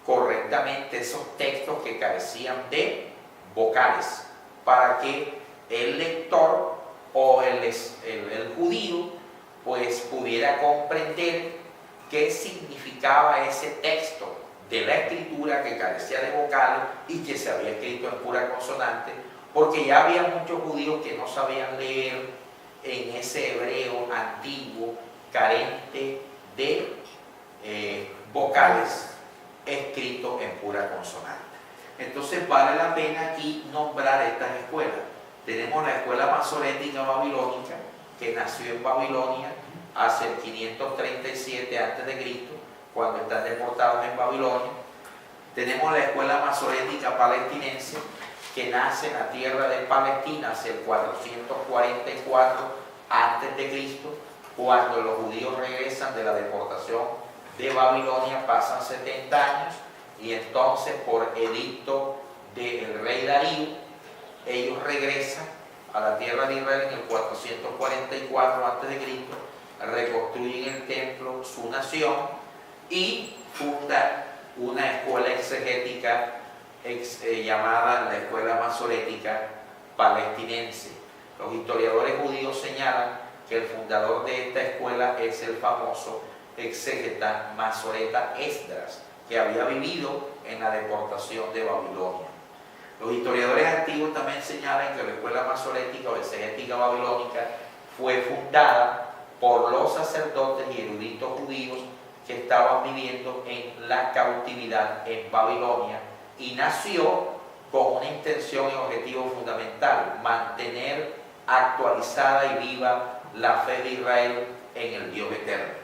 correctamente esos textos que carecían de vocales, para que el lector o el judío pues pudiera comprender qué significaba ese texto de la escritura que carecía de vocales y que se había escrito en pura consonante, porque ya había muchos judíos que no sabían leer en ese hebreo antiguo carente de vocales, escrito en pura consonante. Entonces vale la pena aquí nombrar estas escuelas. Tenemos la escuela masorética babilónica, que nació en Babilonia hacia el 537 a.C., cuando están deportados en Babilonia. Tenemos la escuela masorética palestinense, que nace en la tierra de Palestina hacia el 444 a.C., cuando los judíos regresan de la deportación de Babilonia, pasan 70 años, y entonces por edicto del rey Darío, ellos regresan a la tierra de Israel en el 444 a.C., reconstruyen el templo, su nación, y fundan una escuela exegética llamada la escuela masorética palestinense. Los historiadores judíos señalan que el fundador de esta escuela es el famoso exégeta masoreta Esdras, que había vivido en la deportación de Babilonia. Los historiadores antiguos también señalan que la escuela masorética o exegética babilónica fue fundada por los sacerdotes y eruditos judíos que estaban viviendo en la cautividad en Babilonia, y nació con una intención y objetivo fundamental: mantener actualizada y viva la fe de Israel en el Dios eterno.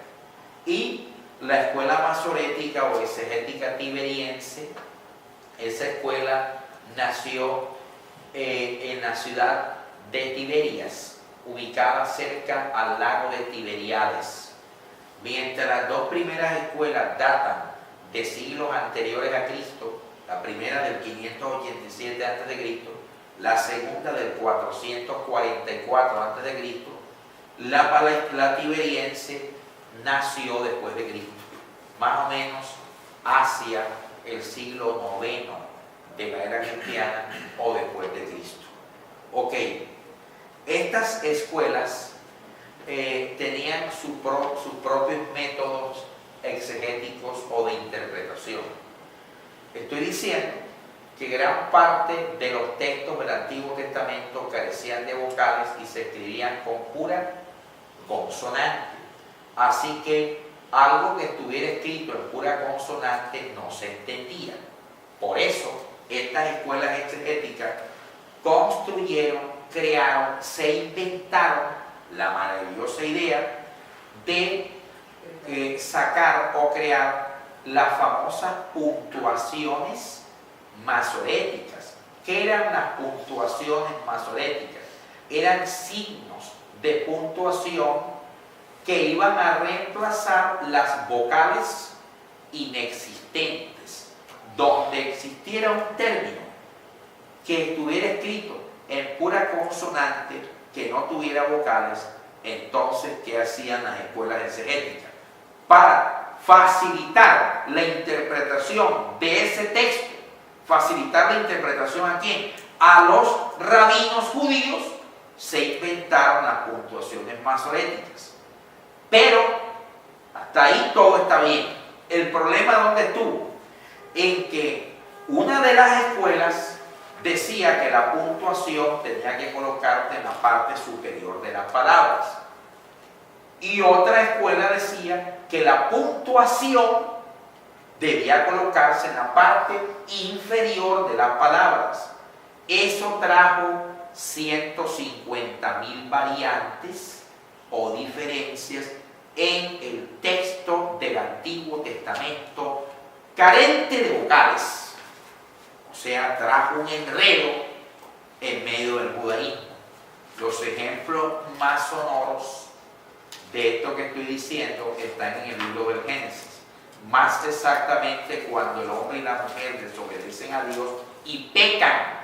Y la escuela masorética o exegética tiberiense, esa escuela nació en la ciudad de Tiberias, ubicada cerca al lago de Tiberíades. Mientras las dos primeras escuelas datan de siglos anteriores a Cristo, la primera del 587 a.C., la segunda del 444 a.C., la tiberiense nació después de Cristo, más o menos hacia el siglo IX de la era cristiana o después de Cristo. Ok, estas escuelas tenían sus propios métodos exegéticos o de interpretación. Estoy diciendo que gran parte de los textos del Antiguo Testamento carecían de vocales y se escribían con pura consonante. Así que algo que estuviera escrito en pura consonante no se entendía. Por eso, estas escuelas exegéticas construyeron, crearon, se inventaron la maravillosa idea de sacar o crear las famosas puntuaciones masoréticas. ¿Qué eran las puntuaciones masoréticas? Eran signos de puntuación que iban a reemplazar las vocales inexistentes. Donde existiera un término que estuviera escrito en pura consonante, que no tuviera vocales, entonces, ¿qué hacían las escuelas exegéticas? Para facilitar la interpretación de ese texto, facilitar la interpretación ¿a quién? A los rabinos judíos, se inventaron las puntuaciones masoréticas. Pero hasta ahí todo está bien. El problema ¿dónde estuvo? En que una de las escuelas decía que la puntuación tenía que colocarse en la parte superior de las palabras, y otra escuela decía que la puntuación debía colocarse en la parte inferior de las palabras. Eso trajo 150.000 variantes o diferencias en el texto del Antiguo Testamento, carente de vocales. O sea, trajo un enredo en medio del judaísmo. Los ejemplos más sonoros de esto que estoy diciendo están en el libro del Génesis. Más exactamente cuando el hombre y la mujer desobedecen a Dios y pecan.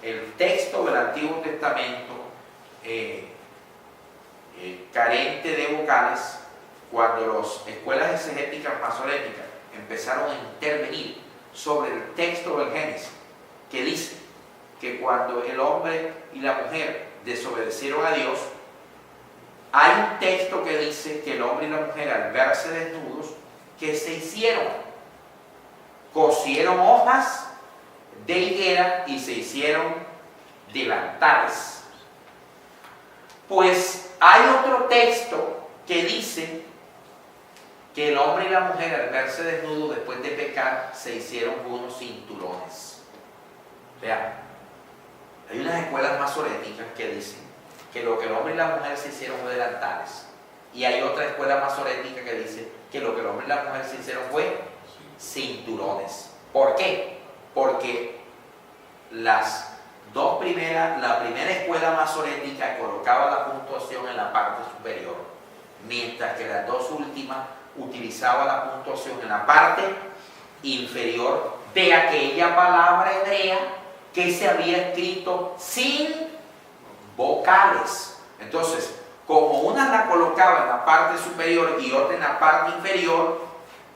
El texto del Antiguo Testamento carente de vocales, cuando las escuelas exegéticas masoréticas empezaron a intervenir sobre el texto del Génesis, que dice que cuando el hombre y la mujer desobedecieron a Dios, hay un texto que dice que el hombre y la mujer, al verse desnudos, ¿qué se hicieron? Cosieron hojas de higuera y se hicieron delantales. Pues hay otro texto que dice que el hombre y la mujer, al verse desnudos después de pecar, se hicieron unos cinturones. Vean, hay unas escuelas masoréticas que dicen que lo que el hombre y la mujer se hicieron fue delantales. Y hay otra escuela masorética que dice que lo que el hombre y la mujer se hicieron fue cinturones. ¿Por qué? Porque la primera escuela masorética colocaba la puntuación en la parte superior, mientras que las dos últimas utilizaban la puntuación en la parte inferior de aquella palabra hebrea que se había escrito sin vocales. Entonces, como una la colocaba en la parte superior y otra en la parte inferior,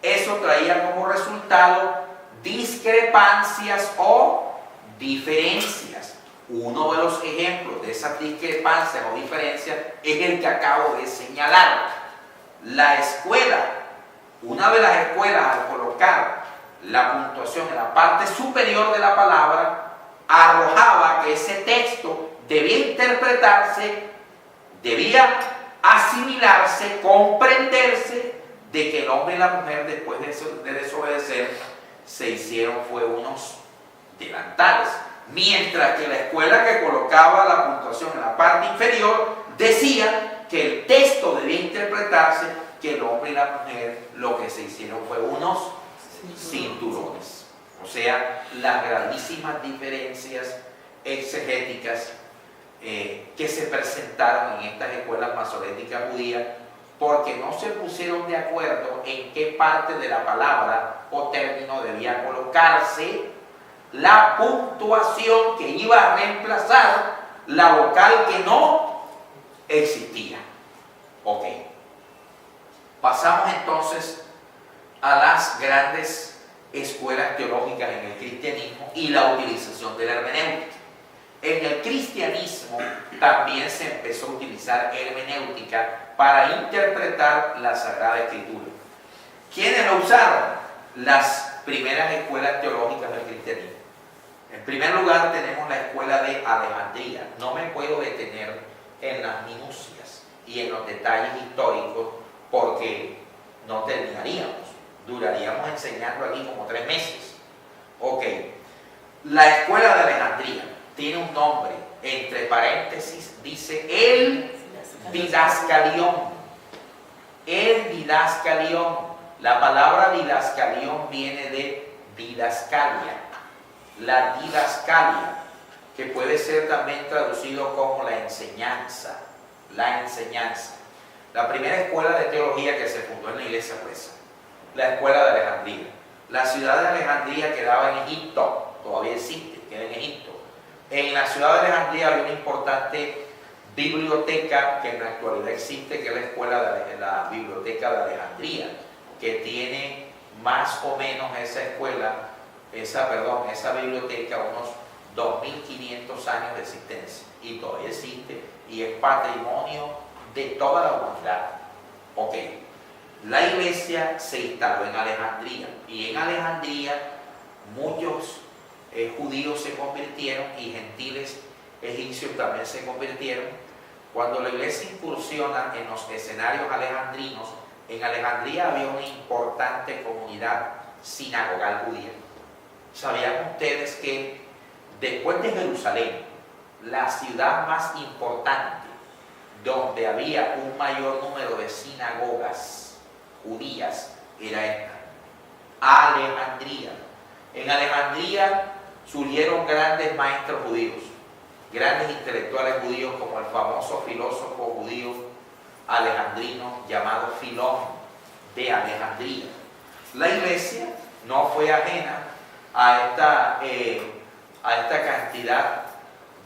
eso traía como resultado discrepancias o diferencias. Uno de los ejemplos de esas discrepancias o diferencias es el que acabo de señalar. La escuela, una de las escuelas, al colocar la puntuación en la parte superior de la palabra, arrojaba que ese texto debía interpretarse, debía asimilarse, comprenderse, de que el hombre y la mujer, después de desobedecer, se hicieron fue unos delantales. Mientras que la escuela que colocaba la puntuación en la parte inferior decía que el texto debía interpretarse, que el hombre y la mujer lo que se hicieron fue unos cinturones. O sea, las grandísimas diferencias exegéticas que se presentaron en estas escuelas masoréticas judías, porque no se pusieron de acuerdo en qué parte de la palabra o término debía colocarse la puntuación que iba a reemplazar la vocal que no existía. Ok. Pasamos entonces a las grandes escuelas teológicas en el cristianismo y la utilización de la hermenéutica. En el cristianismo también se empezó a utilizar hermenéutica para interpretar la Sagrada Escritura. ¿Quiénes lo usaron? Las primeras escuelas teológicas del cristianismo. En primer lugar tenemos la escuela de Alejandría. No me puedo detener en las minucias y en los detalles históricos porque no terminaríamos. Duraríamos enseñando aquí como 3 meses. Ok. La escuela de Alejandría tiene un nombre, entre paréntesis, dice el didascalión. El didascalión. La palabra didascalión viene de didascalia. La didascalia, que puede ser también traducido como la enseñanza. La enseñanza. La primera escuela de teología que se fundó en la iglesia fue esa, la escuela de Alejandría. La ciudad de Alejandría quedaba en Egipto, todavía existe, queda en Egipto. En la ciudad de Alejandría había una importante biblioteca que en la actualidad existe, que es la escuela de la biblioteca de Alejandría, que tiene más o menos esa biblioteca unos 2500 años de existencia y todavía existe y es patrimonio de toda la humanidad. Ok, la iglesia se instaló en Alejandría y en Alejandría muchos judíos se convirtieron y gentiles egipcios también se convirtieron. Cuando la iglesia incursiona en los escenarios alejandrinos, en Alejandría había una importante comunidad sinagogal judía. ¿Sabían ustedes que después de Jerusalén, la ciudad más importante donde había un mayor número de sinagogas judías era esta? Alejandría. En Alejandría surgieron grandes maestros judíos, grandes intelectuales judíos como el famoso filósofo judío alejandrino llamado Filón de Alejandría. La iglesia no fue ajena a esta cantidad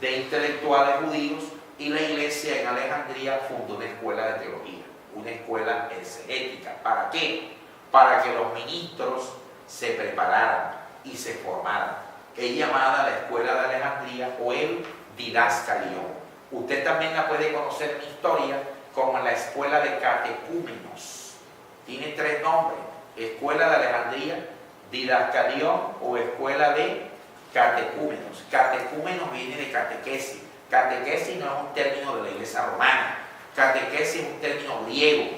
de intelectuales judíos y la iglesia en Alejandría fundó una escuela de teología, una escuela exegética. ¿Para qué? Para que los ministros se prepararan y se formaran. Es llamada la escuela de Alejandría o el didascalión. Usted también la puede conocer en historia como la escuela de catecúmenos. Tiene 3 nombres: escuela de Alejandría, didascalión o escuela de catecúmenos. Catecúmenos viene de catequesis. Catequesis no es un término de la iglesia romana. Catequesis es un término griego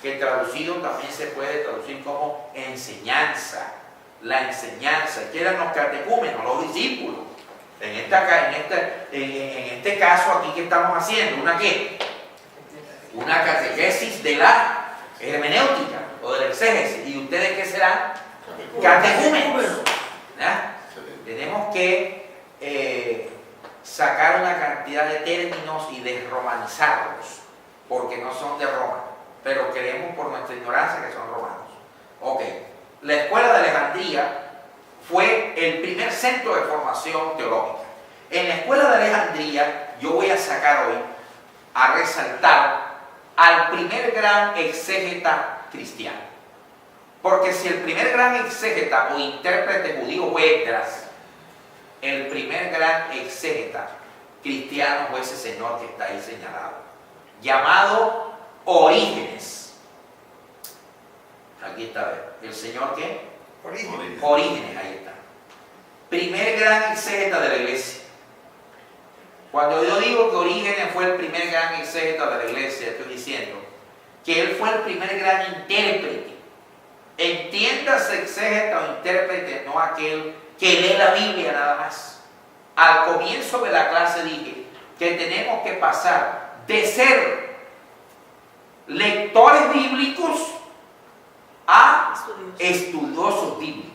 que traducido también se puede traducir como enseñanza. La enseñanza. ¿Qué eran los catecúmenos? Los discípulos. En este caso aquí, ¿qué estamos haciendo? ¿Una qué? Una catequesis de la hermenéutica o de la exégesis. ¿Y ustedes qué serán? Catecúmenos. ¿Ya? Tenemos que sacar una cantidad de términos y desromanizarlos, porque no son de Roma, pero creemos por nuestra ignorancia que son romanos. Ok, la escuela de Alejandría fue el primer centro de formación teológica. En la escuela de Alejandría yo voy a sacar hoy a resaltar al primer gran exégeta cristiano. Porque si el primer gran exégeta o intérprete judío fue Esdras, el primer gran exégeta cristiano fue ese señor que está ahí señalado, llamado Orígenes. Aquí está, ¿el señor qué? Orígenes, ahí está. Primer gran exégeta de la iglesia. Cuando yo digo que Orígenes fue el primer gran exégeta de la iglesia, estoy diciendo que él fue el primer gran intérprete. Entiéndase exégeta o intérprete, no aquel que lee la Biblia nada más. Al comienzo de la clase dije que tenemos que pasar de ser lectores bíblicos a estudiosos bíblicos.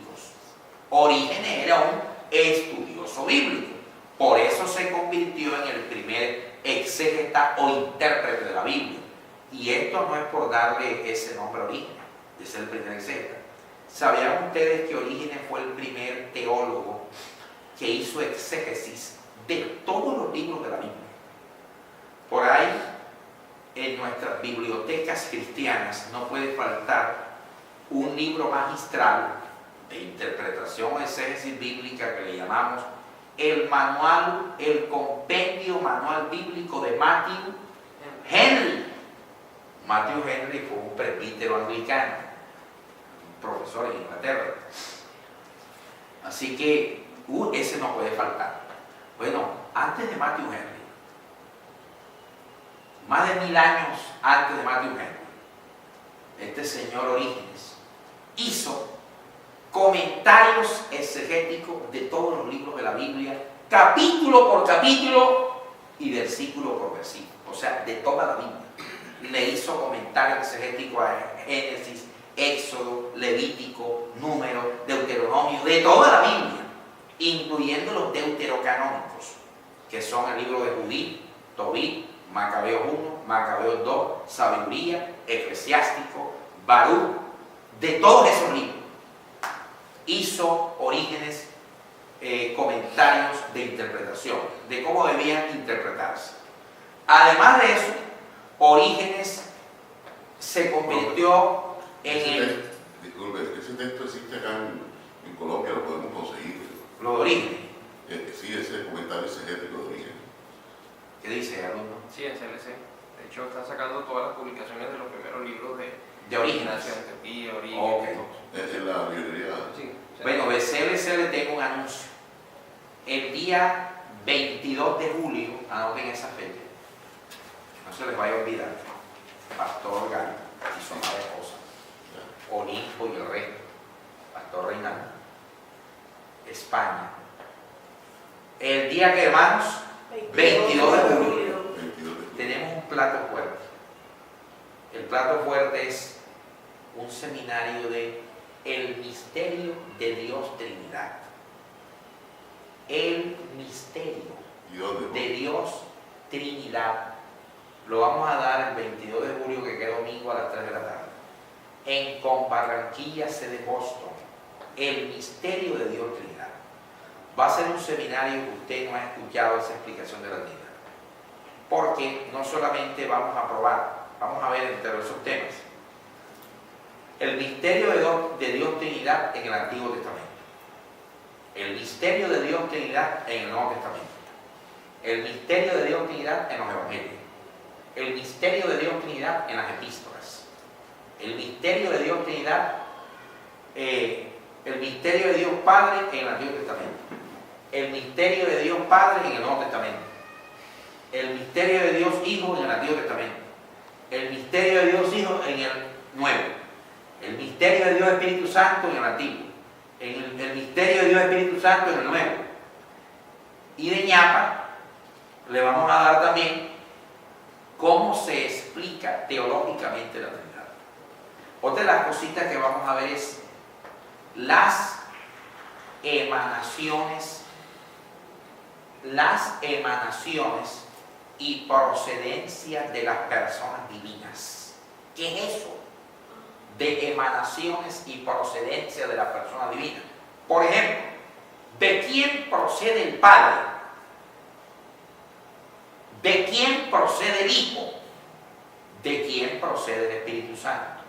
Orígenes era un estudioso bíblico. Por eso se convirtió en el primer exégeta o intérprete de la Biblia. Y esto no es por darle ese nombre a Orígenes, de ser el primer exégeta. ¿Sabían ustedes que Orígenes fue el primer teólogo que hizo exégesis de todos los libros de la Biblia? Por ahí, en nuestras bibliotecas cristianas no puede faltar un libro magistral de interpretación o exégesis bíblica que le llamamos el manual, el compendio manual bíblico de Matthew Henry. Matthew Henry fue un presbítero anglicano, un profesor en Inglaterra. Así que ese no puede faltar. Bueno, antes de Matthew Henry, más de 1000 años antes de Matthew Henry, este señor Orígenes hizo comentarios exegéticos de todos los libros de la Biblia, capítulo por capítulo y versículo por versículo, o sea, de toda la Biblia. Le hizo comentarios exegéticos a Génesis, Éxodo, Levítico, Número, Deuteronomio, de toda la Biblia, incluyendo los deuterocanónicos, que son el libro de Judí, Tobit, Macabeos 1, Macabeos 2, Sabiduría, Eclesiástico, Baruch, de todos esos libros. Hizo Orígenes comentarios de interpretación, de cómo debían interpretarse. Además de eso, Orígenes se convirtió en el... Disculpe, ese texto existe acá en Colombia, lo podemos conseguir. Lo de Orígenes. Sí, ese comentario exegético de Orígenes. ¿Qué dice, alumno? Sí, en CLC. De hecho, están sacando todas las publicaciones de los primeros libros de Orígenes. Y Orígenes. Okay. Es la librería. Sí, Bueno, de CLC le tengo un anuncio. El día 22 de julio, anoten esa fecha, no se les vaya a olvidar, Pastor Galo y su amada esposa, Olimpo y el Rey, Pastor Reinaldo, España. El día que, hermanos, 22 de julio, tenemos un plato fuerte. El plato fuerte es un seminario de el misterio de Dios Trinidad. El misterio de Dios Trinidad. Lo vamos a dar el 22 de julio, que queda domingo a las 3 de la tarde, en Barranquilla, sede Boston. El misterio de Dios Trinidad. Va a ser un seminario que usted no ha escuchado esa explicación de la Trinidad. porque no solamente vamos a probar, vamos a ver entre esos temas el misterio de Dios Trinidad en el Antiguo Testamento, el misterio de Dios Trinidad en el Nuevo Testamento, el misterio de Dios Trinidad en los Evangelios, el misterio de Dios Trinidad en las epístolas, el misterio de Dios Trinidad, el misterio de Dios Padre en el Antiguo Testamento, el misterio de Dios Padre en el Nuevo Testamento, el misterio de Dios Hijo en el Antiguo Testamento, el misterio de Dios Hijo en el Nuevo, el misterio de Dios Espíritu Santo en el Antiguo, el misterio de Dios Espíritu Santo en el Nuevo. Y de ñapa le vamos a dar también cómo se explica teológicamente la Trinidad. Otra de las cositas que vamos a ver es las emanaciones y procedencia de las personas divinas. ¿Qué es eso? De emanaciones y procedencia de las personas divinas. Por ejemplo, ¿de quién procede el Padre? ¿De quién procede el Hijo? ¿De quién procede el Espíritu Santo?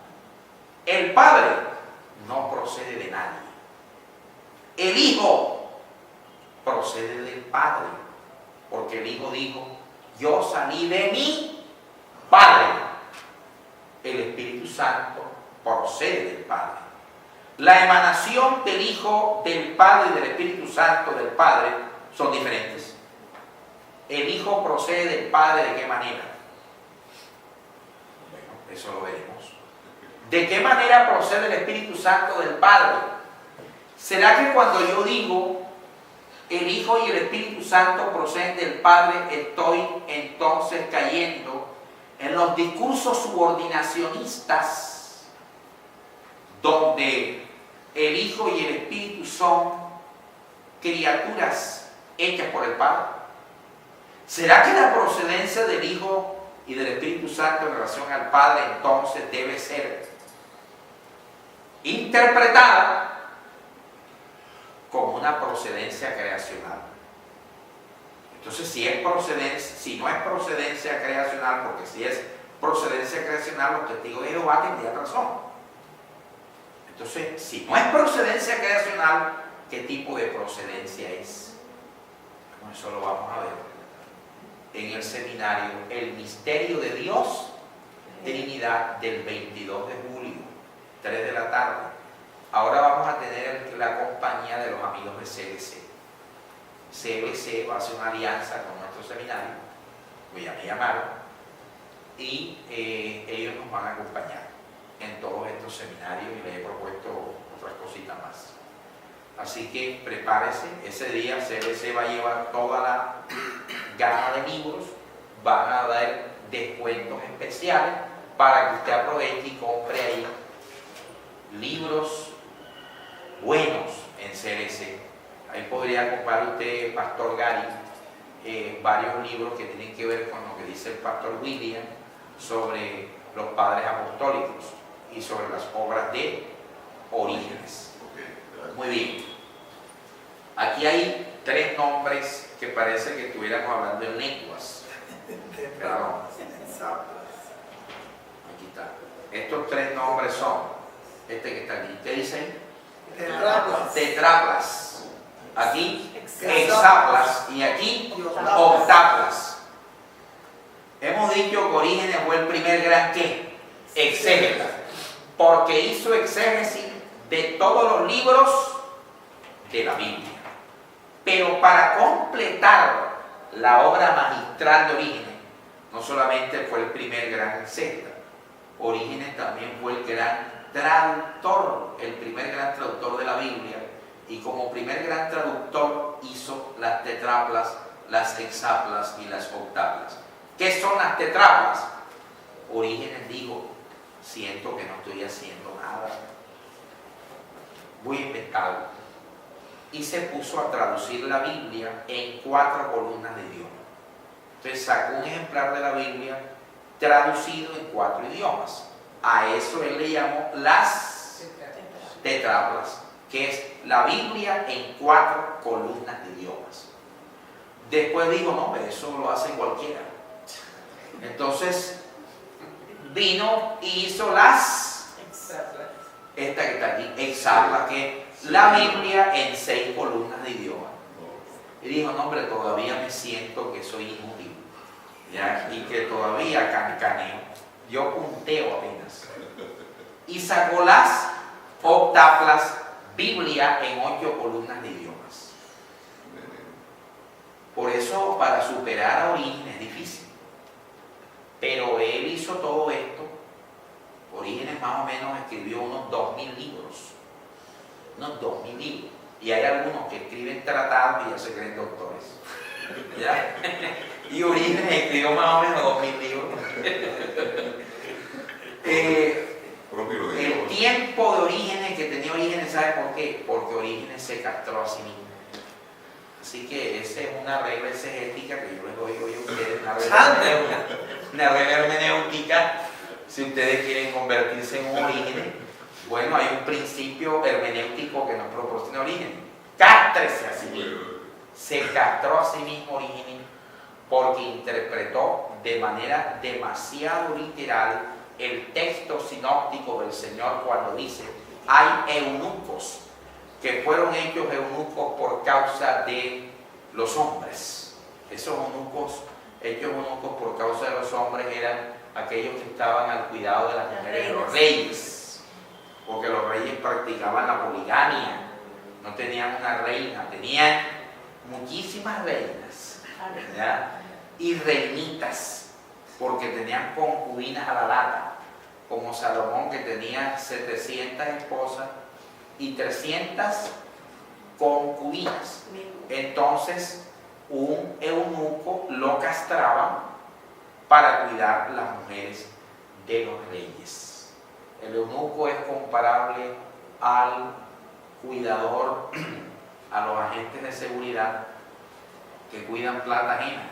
El Padre no procede de nadie. El Hijo procede del Padre, porque el Hijo dijo: yo salí de mi Padre. El Espíritu Santo procede del Padre. La emanación del Hijo, del Padre y del Espíritu Santo del Padre son diferentes. El Hijo procede del Padre, ¿de qué manera? Bueno, eso lo veremos. ¿De qué manera procede el Espíritu Santo del Padre? ¿Será que cuando yo digo el Hijo y el Espíritu Santo proceden del Padre, estoy entonces cayendo en los discursos subordinacionistas, donde el Hijo y el Espíritu son criaturas hechas por el Padre? ¿Será que la procedencia del Hijo y del Espíritu Santo en relación al Padre entonces debe ser interpretada como una procedencia creacional? Entonces, si no es procedencia creacional, porque si es procedencia creacional, los testigos de Jehová tendrían razón. Entonces, si no es procedencia creacional, ¿qué tipo de procedencia es? Bueno, eso lo vamos a ver en el seminario El Misterio de Dios Trinidad del 22 de julio, 3 de la tarde. Ahora vamos a tener la compañía de los amigos de CBC. CBC va a hacer una alianza con nuestro seminario, pues ya me llamaron, y ellos nos van a acompañar en todos estos seminarios, y les he propuesto otras cositas más. Así que prepárese, ese día CBC va a llevar toda la gama de libros, van a dar descuentos especiales para que usted aproveche y compre ahí libros buenos en CBC. Ahí podría comprar usted, Pastor Gary, varios libros que tienen que ver con lo que dice el Pastor William sobre los padres apostólicos y sobre las obras de Orígenes. Muy bien. Aquí hay 3 nombres que parece que estuviéramos hablando en lenguas. Perdón. Aquí está. Estos 3 nombres son, este que está aquí, ¿qué dice ahí? Tetraplas. Aquí, hexaplas. Y aquí, octaplas. Hemos dicho que Orígenes fue el primer gran ¿qué? Exégeta. Porque hizo exégesis de todos los libros de la Biblia. Pero para completar la obra magistral de Orígenes, no solamente fue el primer gran exégeta, Orígenes también fue el gran traductor, el primer gran traductor de la Biblia, y como primer gran traductor hizo las tetraplas, las hexaplas y las octaplas. ¿Qué son las tetraplas? Orígenes dijo: siento que no estoy haciendo nada, voy a inventarlo. Y se puso a traducir la Biblia en 4 columnas de idioma. Entonces sacó un ejemplar de la Biblia traducido en 4 idiomas. A eso él le llamó las tetraplas, que es la Biblia en 4 columnas de idiomas. Después dijo: no, eso lo hace cualquiera. Entonces vino y hizo esta que está aquí, Exarla, que la Biblia en 6 columnas de idioma. Y dijo, no hombre, todavía me siento que soy inútil, ¿ya? Y que todavía cancaneo. Yo punteo apenas. Y sacó las octaplas Biblia en 8 columnas de idiomas. Por eso, para superar a Orígenes es difícil. Pero él hizo todo esto. Orígenes más o menos escribió unos 2000 libros. Unos 2000 libros. Y hay algunos que escriben tratados y ya se creen doctores. ¿Ya? Y Orígenes escribió más o menos 2000 libros. El tiempo de Orígenes, que tenía Orígenes, ¿sabe por qué? Porque Orígenes se castró a sí mismo. Así que esa es una regla exegética que yo les doy hoy a ustedes, una regla hermenéutica, si ustedes quieren convertirse en un Orígenes. Bueno, hay un principio hermenéutico que nos proporciona Orígenes. Cástrese a sí mismo. Se castró a sí mismo Orígenes porque interpretó de manera demasiado literal el texto sinóptico del Señor cuando dice: hay eunucos que fueron hechos eunucos por causa de los hombres. Esos eunucos, hechos eunucos por causa de los hombres, eran aquellos que estaban al cuidado de las mujeres de los reyes, porque los reyes practicaban la poligamia, no tenían una reina, tenían muchísimas reinas, ¿ya? Y reinitas, porque tenían concubinas a la lata, como Salomón, que tenía 700 esposas y 300 concubinas. Entonces un eunuco lo castraban para cuidar las mujeres de los reyes. El eunuco es comparable al cuidador, a los agentes de seguridad que cuidan plata ajena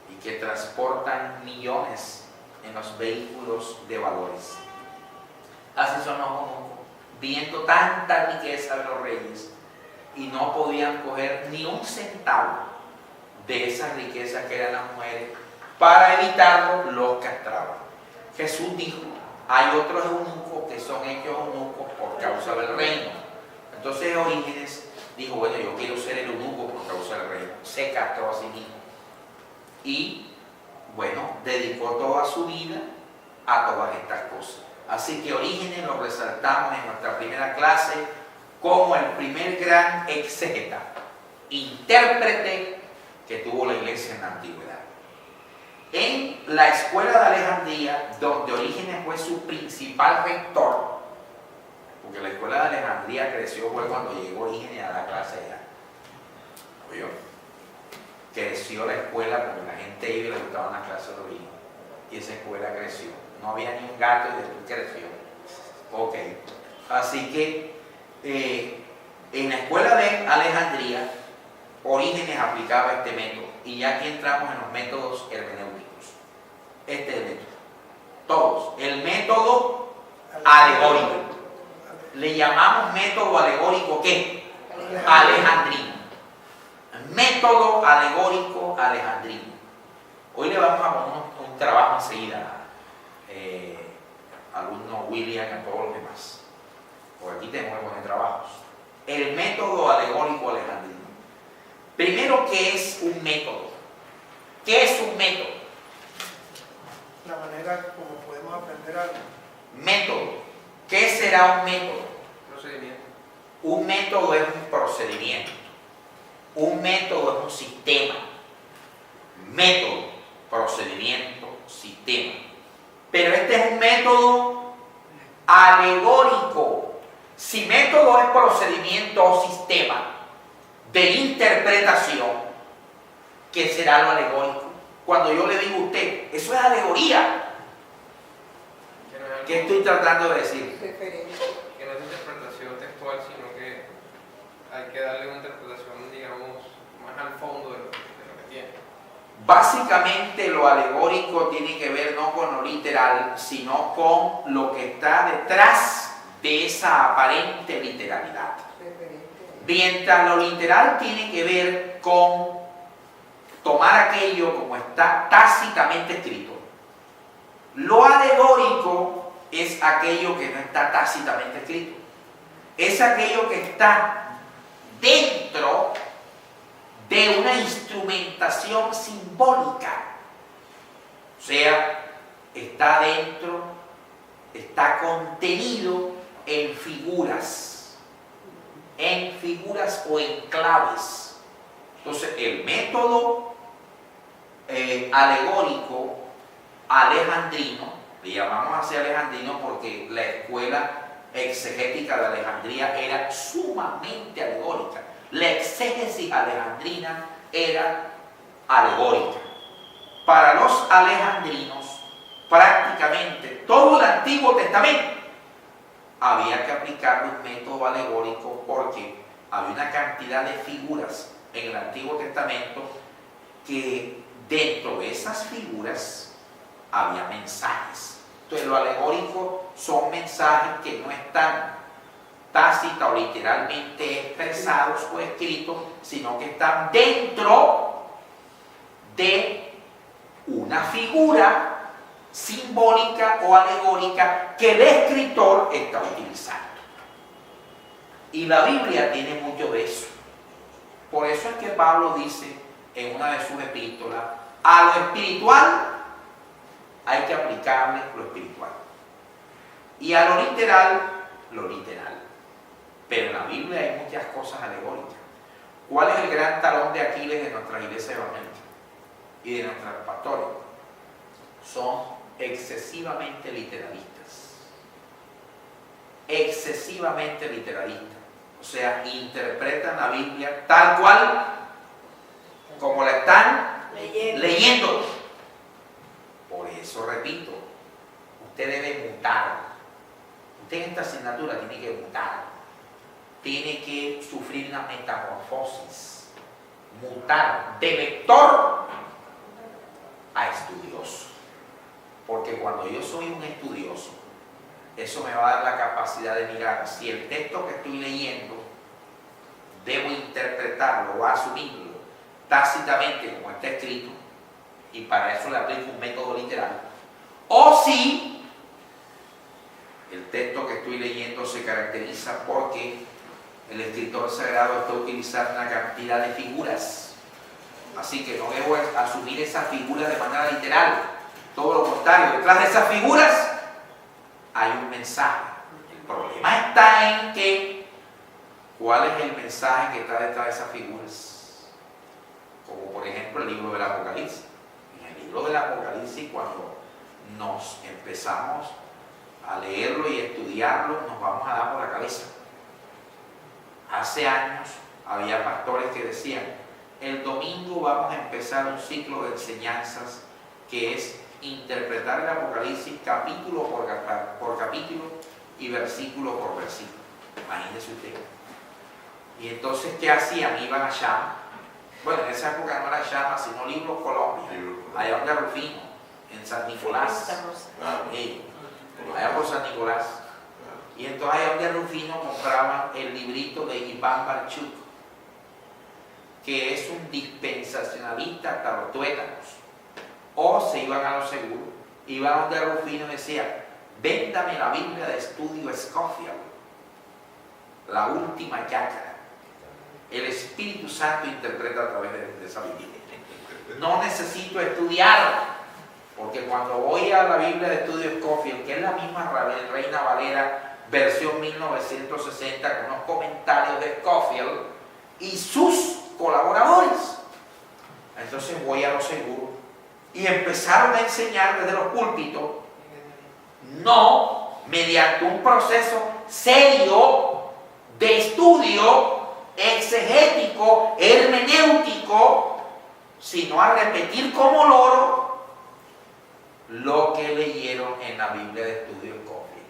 y que transportan millones en los vehículos de valores. Así son los eunucos, viendo tanta riqueza de los reyes, y no podían coger ni un centavo de esas riquezas que eran las mujeres. Para evitarlo, los castraban. Jesús dijo: hay otros eunucos que son hechos eunucos por causa del reino. Entonces Orígenes dijo: bueno, yo quiero ser el eunuco por causa del reino. Se castró a sí mismo y, bueno, dedicó toda su vida a todas estas cosas. Así que Orígenes lo resaltamos en nuestra primera clase como el primer gran exégeta, intérprete que tuvo la iglesia en la antigüedad. En la escuela de Alejandría, donde Orígenes fue su principal rector, porque la escuela de Alejandría creció fue cuando llegó Orígenes a la clase allá. ¿Oyó? Creció la escuela porque la gente iba y le gustaban las clases de Orígenes. Y esa escuela creció. No había ni un gato y después creció. Ok. Así que en la escuela de Alejandría, Orígenes aplicaba este método. Y ya aquí entramos en los métodos hermenéuticos. Este es el método. Todos. El método alegórico. Le llamamos método alegórico ¿qué? Alejandrino. Método alegórico alejandrino. Hoy le vamos a poner un trabajo enseguida, alumno William y a todos los demás. Porque aquí tenemos que poner trabajos. El método alegórico alejandrino. Primero, ¿qué es un método? ¿Qué es un método? La manera como podemos aprender algo. Método. ¿Qué será un método? Procedimiento. Un método es un procedimiento. Un método es un sistema. Método, procedimiento, sistema. Pero este es un método alegórico. Si método es procedimiento o sistema de interpretación, ¿qué será lo alegórico? Cuando yo le digo a usted, eso es alegoría. ¿Qué estoy tratando de decir? Que no es interpretación textual, sino que hay que darle una interpretación, digamos, más al fondo de lo que tiene. Básicamente lo alegórico tiene que ver no con lo literal, sino con lo que está detrás de esa aparente literalidad. Mientras lo literal tiene que ver con tomar aquello como está tácitamente escrito. Lo alegórico es aquello que no está tácitamente escrito. Es aquello que está dentro de una instrumentación simbólica. O sea, está dentro, está contenido en figuras o en claves. Entonces, el método alegórico alejandrino, le llamamos así alejandrino porque la escuela exegética de Alejandría era sumamente alegórica. La exégesis alejandrina era alegórica. Para los alejandrinos, prácticamente todo el Antiguo Testamento había que aplicarle un método alegórico porque había una cantidad de figuras en el Antiguo Testamento que dentro de esas figuras había mensajes. Entonces, lo alegórico son mensajes que no están tácita o literalmente expresados o escritos, sino que están dentro de una figura simbólica o alegórica que el escritor está utilizando. Y la Biblia tiene mucho de eso. Por eso es que Pablo dice en una de sus epístolas, a lo espiritual hay que aplicarle lo espiritual. Y a lo literal, lo literal. Pero en la Biblia hay muchas cosas alegóricas. ¿Cuál es el gran talón de Aquiles de nuestra iglesia evangélica y de nuestros pastores? Son excesivamente literalistas. Excesivamente literalistas. O sea, interpretan la Biblia tal cual como la están leyendo. Por eso, repito, usted debe mutar. Usted en esta asignatura tiene que mutar. Tiene que sufrir una metamorfosis. Mutar de lector a estudioso. Porque cuando yo soy un estudioso, eso me va a dar la capacidad de mirar si el texto que estoy leyendo debo interpretarlo o asumirlo tácitamente como está escrito, y para eso le aplico un método literal, o si el texto que estoy leyendo se caracteriza porque el escritor sagrado está utilizando una cantidad de figuras, así que no debo asumir esas figuras de manera literal, todo lo contrario, detrás de esas figuras hay un mensaje. El problema está en que ¿cuál es el mensaje que está detrás de esas figuras? Como por ejemplo el libro del Apocalipsis. En el libro del Apocalipsis, cuando nos empezamos a leerlo y estudiarlo, nos vamos a dar por la cabeza. Hace años había pastores que decían, el domingo vamos a empezar un ciclo de enseñanzas que es interpretar el Apocalipsis capítulo por capítulo y versículo por versículo. Imagínese usted. Y entonces, ¿qué hacían? Iban a Llama. Bueno, en esa época no era Llama, sino Libros Colombia. Allá donde Rufino, en San Nicolás. Allá por San Nicolás. Y entonces allá donde Rufino compraban el librito de Iván Barchuk, que es un dispensacionalista hasta los tuétanos. O se iban a lo seguro, iban donde Rufino y decían, véndame la Biblia de estudio Scofield, la última chácara. El Espíritu Santo interpreta a través de esa Biblia. No necesito estudiar, porque cuando voy a la Biblia de estudio Scofield, que es la misma Reina Valera, versión 1960, con unos comentarios de Scofield y sus colaboradores, entonces voy a lo seguro. Y empezaron a enseñar desde los púlpitos, no mediante un proceso serio de estudio exegético, hermenéutico, sino a repetir como loro lo que leyeron en la Biblia de estudio Scofield.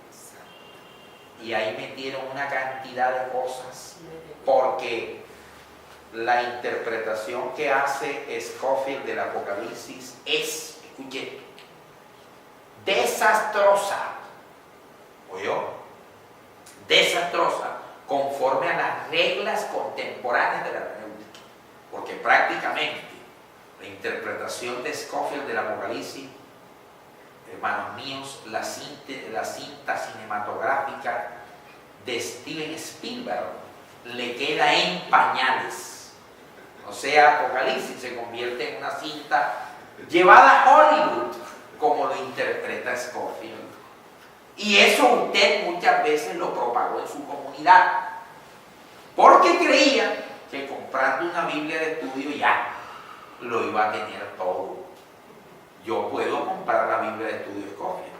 Y ahí metieron una cantidad de cosas, porque la interpretación que hace Scofield del Apocalipsis es, escuche, desastrosa, ¿oyó? Desastrosa, conforme a las reglas contemporáneas de la hermenéutica, porque prácticamente la interpretación de Scofield del Apocalipsis hermanos míos, la cinta cinematográfica de Steven Spielberg le queda en pañales. O sea, Apocalipsis se convierte en una cinta llevada a Hollywood, como lo interpreta Scofield. Y eso usted muchas veces lo propagó en su comunidad, porque creía que comprando una Biblia de estudio ya lo iba a tener todo. Yo puedo comprar la Biblia de estudio Scofield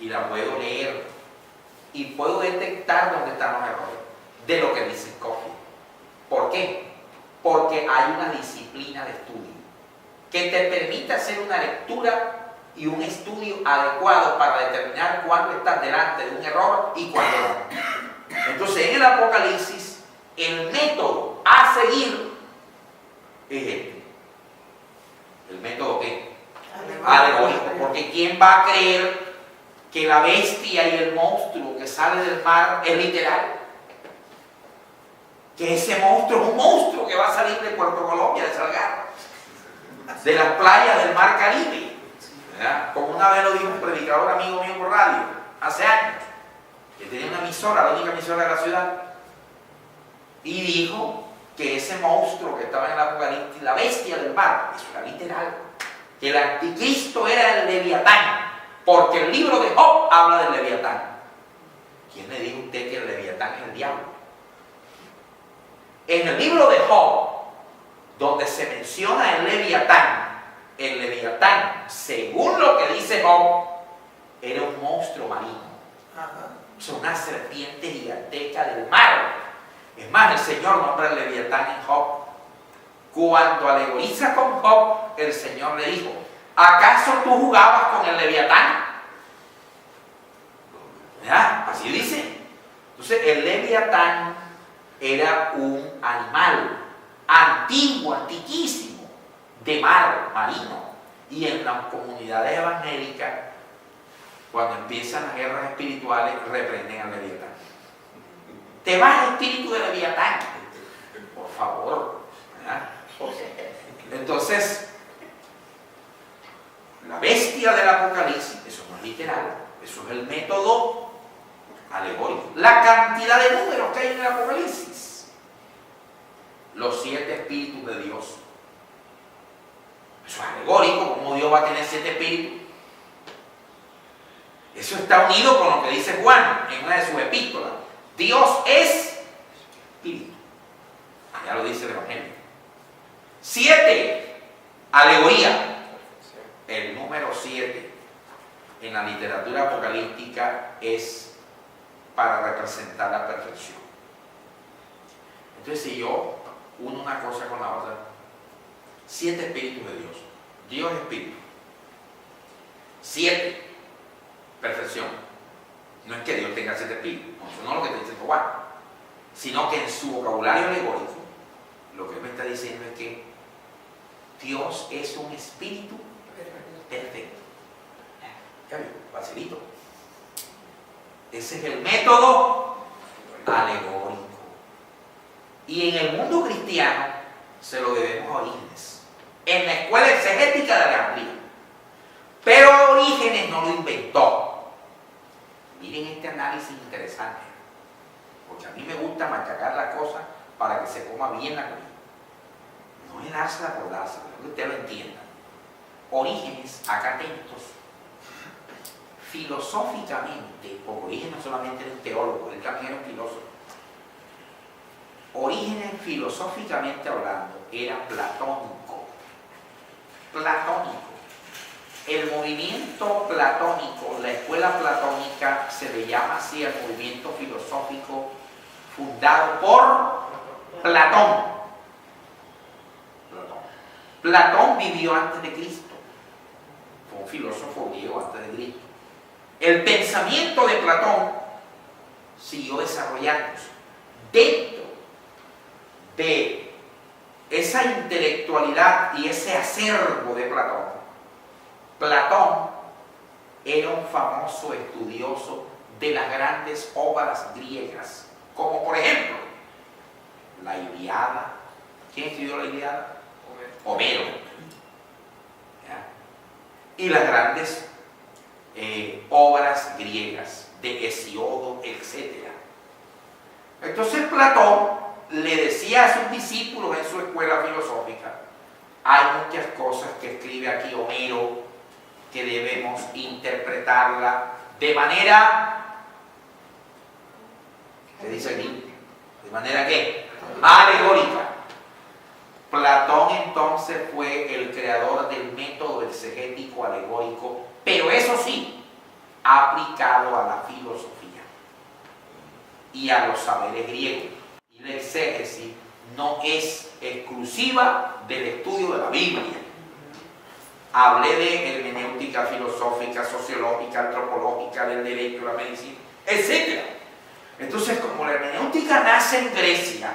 y la puedo leer y puedo detectar dónde están los errores de lo que dice Scofield. ¿Por qué? Porque hay una disciplina de estudio que te permite hacer una lectura y un estudio adecuado para determinar cuándo estás delante de un error y cuándo no. Entonces, en el Apocalipsis, el método a seguir es este. ¿El método qué? Alegórico. Porque ¿quién va a creer que la bestia y el monstruo que sale del mar es literal? Que ese monstruo es un monstruo que va a salir de Puerto Colombia, de Salgar, de las playas del mar Caribe, ¿verdad? Como una vez lo dijo un predicador amigo mío por radio, hace años, que tenía una emisora, la única emisora de la ciudad, y dijo que ese monstruo que estaba en el Apocalipsis, la bestia del mar, eso era literal, que el anticristo era el Leviatán, porque el libro de Job habla del Leviatán. ¿Quién le dijo a usted que el Leviatán es el diablo? En el libro de Job, donde se menciona el Leviatán, según lo que dice Job, era un monstruo marino. Es una serpiente gigantesca del mar. Es más, el Señor nombra el Leviatán en Job. Cuando alegoriza con Job, el Señor le dijo: ¿acaso tú jugabas con el Leviatán? ¿Ya? Así dice. Entonces, el Leviatán era un animal antiguo, antiquísimo, de mar, marino. Y en las comunidades evangélicas, cuando empiezan las guerras espirituales, reprenden al Leviatán. Te vas, espíritu de Leviatán, por favor, ¿verdad? Entonces, la bestia del Apocalipsis, eso no es literal, eso es el método alegórico. La cantidad de números que hay en el Apocalipsis, los 7 espíritus de Dios, eso es alegórico. ¿Cómo Dios va a tener 7 espíritus? Eso está unido con lo que dice Juan en una de sus epístolas: Dios es espíritu. Ya lo dice el Evangelio. 7, alegoría. El número 7 en la literatura apocalíptica es para representar la perfección. Entonces, si yo uno una cosa con la otra, 7 espíritus de Dios. Dios es espíritu. 7, perfección. No es que Dios tenga 7 espíritus, no, eso no es lo que está diciendo Juan, sino que en su vocabulario alegórico, lo que él me está diciendo es que Dios es un espíritu perfecto. Ya vio, facilito. Ese es el método alegórico. Y en el mundo cristiano se lo debemos a Orígenes, en la escuela exegética de Alejandría. Pero Orígenes no lo inventó. Miren este análisis interesante, porque a mí me gusta machacar la cosa para que se coma bien la comida. No es dársela por dársela, que usted lo entienda. Orígenes, acá atentos, filosóficamente, porque Orígenes no solamente era un teólogo, él también era un filósofo. Orígenes, filosóficamente hablando, era platónico. Platónico. El movimiento platónico, la escuela platónica, se le llama así al movimiento filosófico fundado por Platón. Platón vivió antes de Cristo. Fue un filósofo griego antes de Cristo. El pensamiento de Platón siguió desarrollándose. Dentro de esa intelectualidad y ese acervo de Platón, Platón era un famoso estudioso de las grandes obras griegas, como por ejemplo la Ilíada. ¿Quién estudió la Ilíada? Homero. ¿Ya? y las grandes obras griegas de Hesiodo, etc. Entonces Platón le decía a sus discípulos en su escuela filosófica: hay muchas cosas que escribe aquí Homero que debemos interpretarla de manera, ¿qué dice aquí? ¿De manera qué? Alegórica. Platón entonces fue el creador del método exegético alegórico, pero eso sí, aplicado a la filosofía y a los saberes griegos. Y la exégesis no es exclusiva del estudio de la Biblia. Hablé de hermenéutica filosófica, sociológica, antropológica, del derecho, la medicina, etc. Entonces, como la hermenéutica nace en Grecia,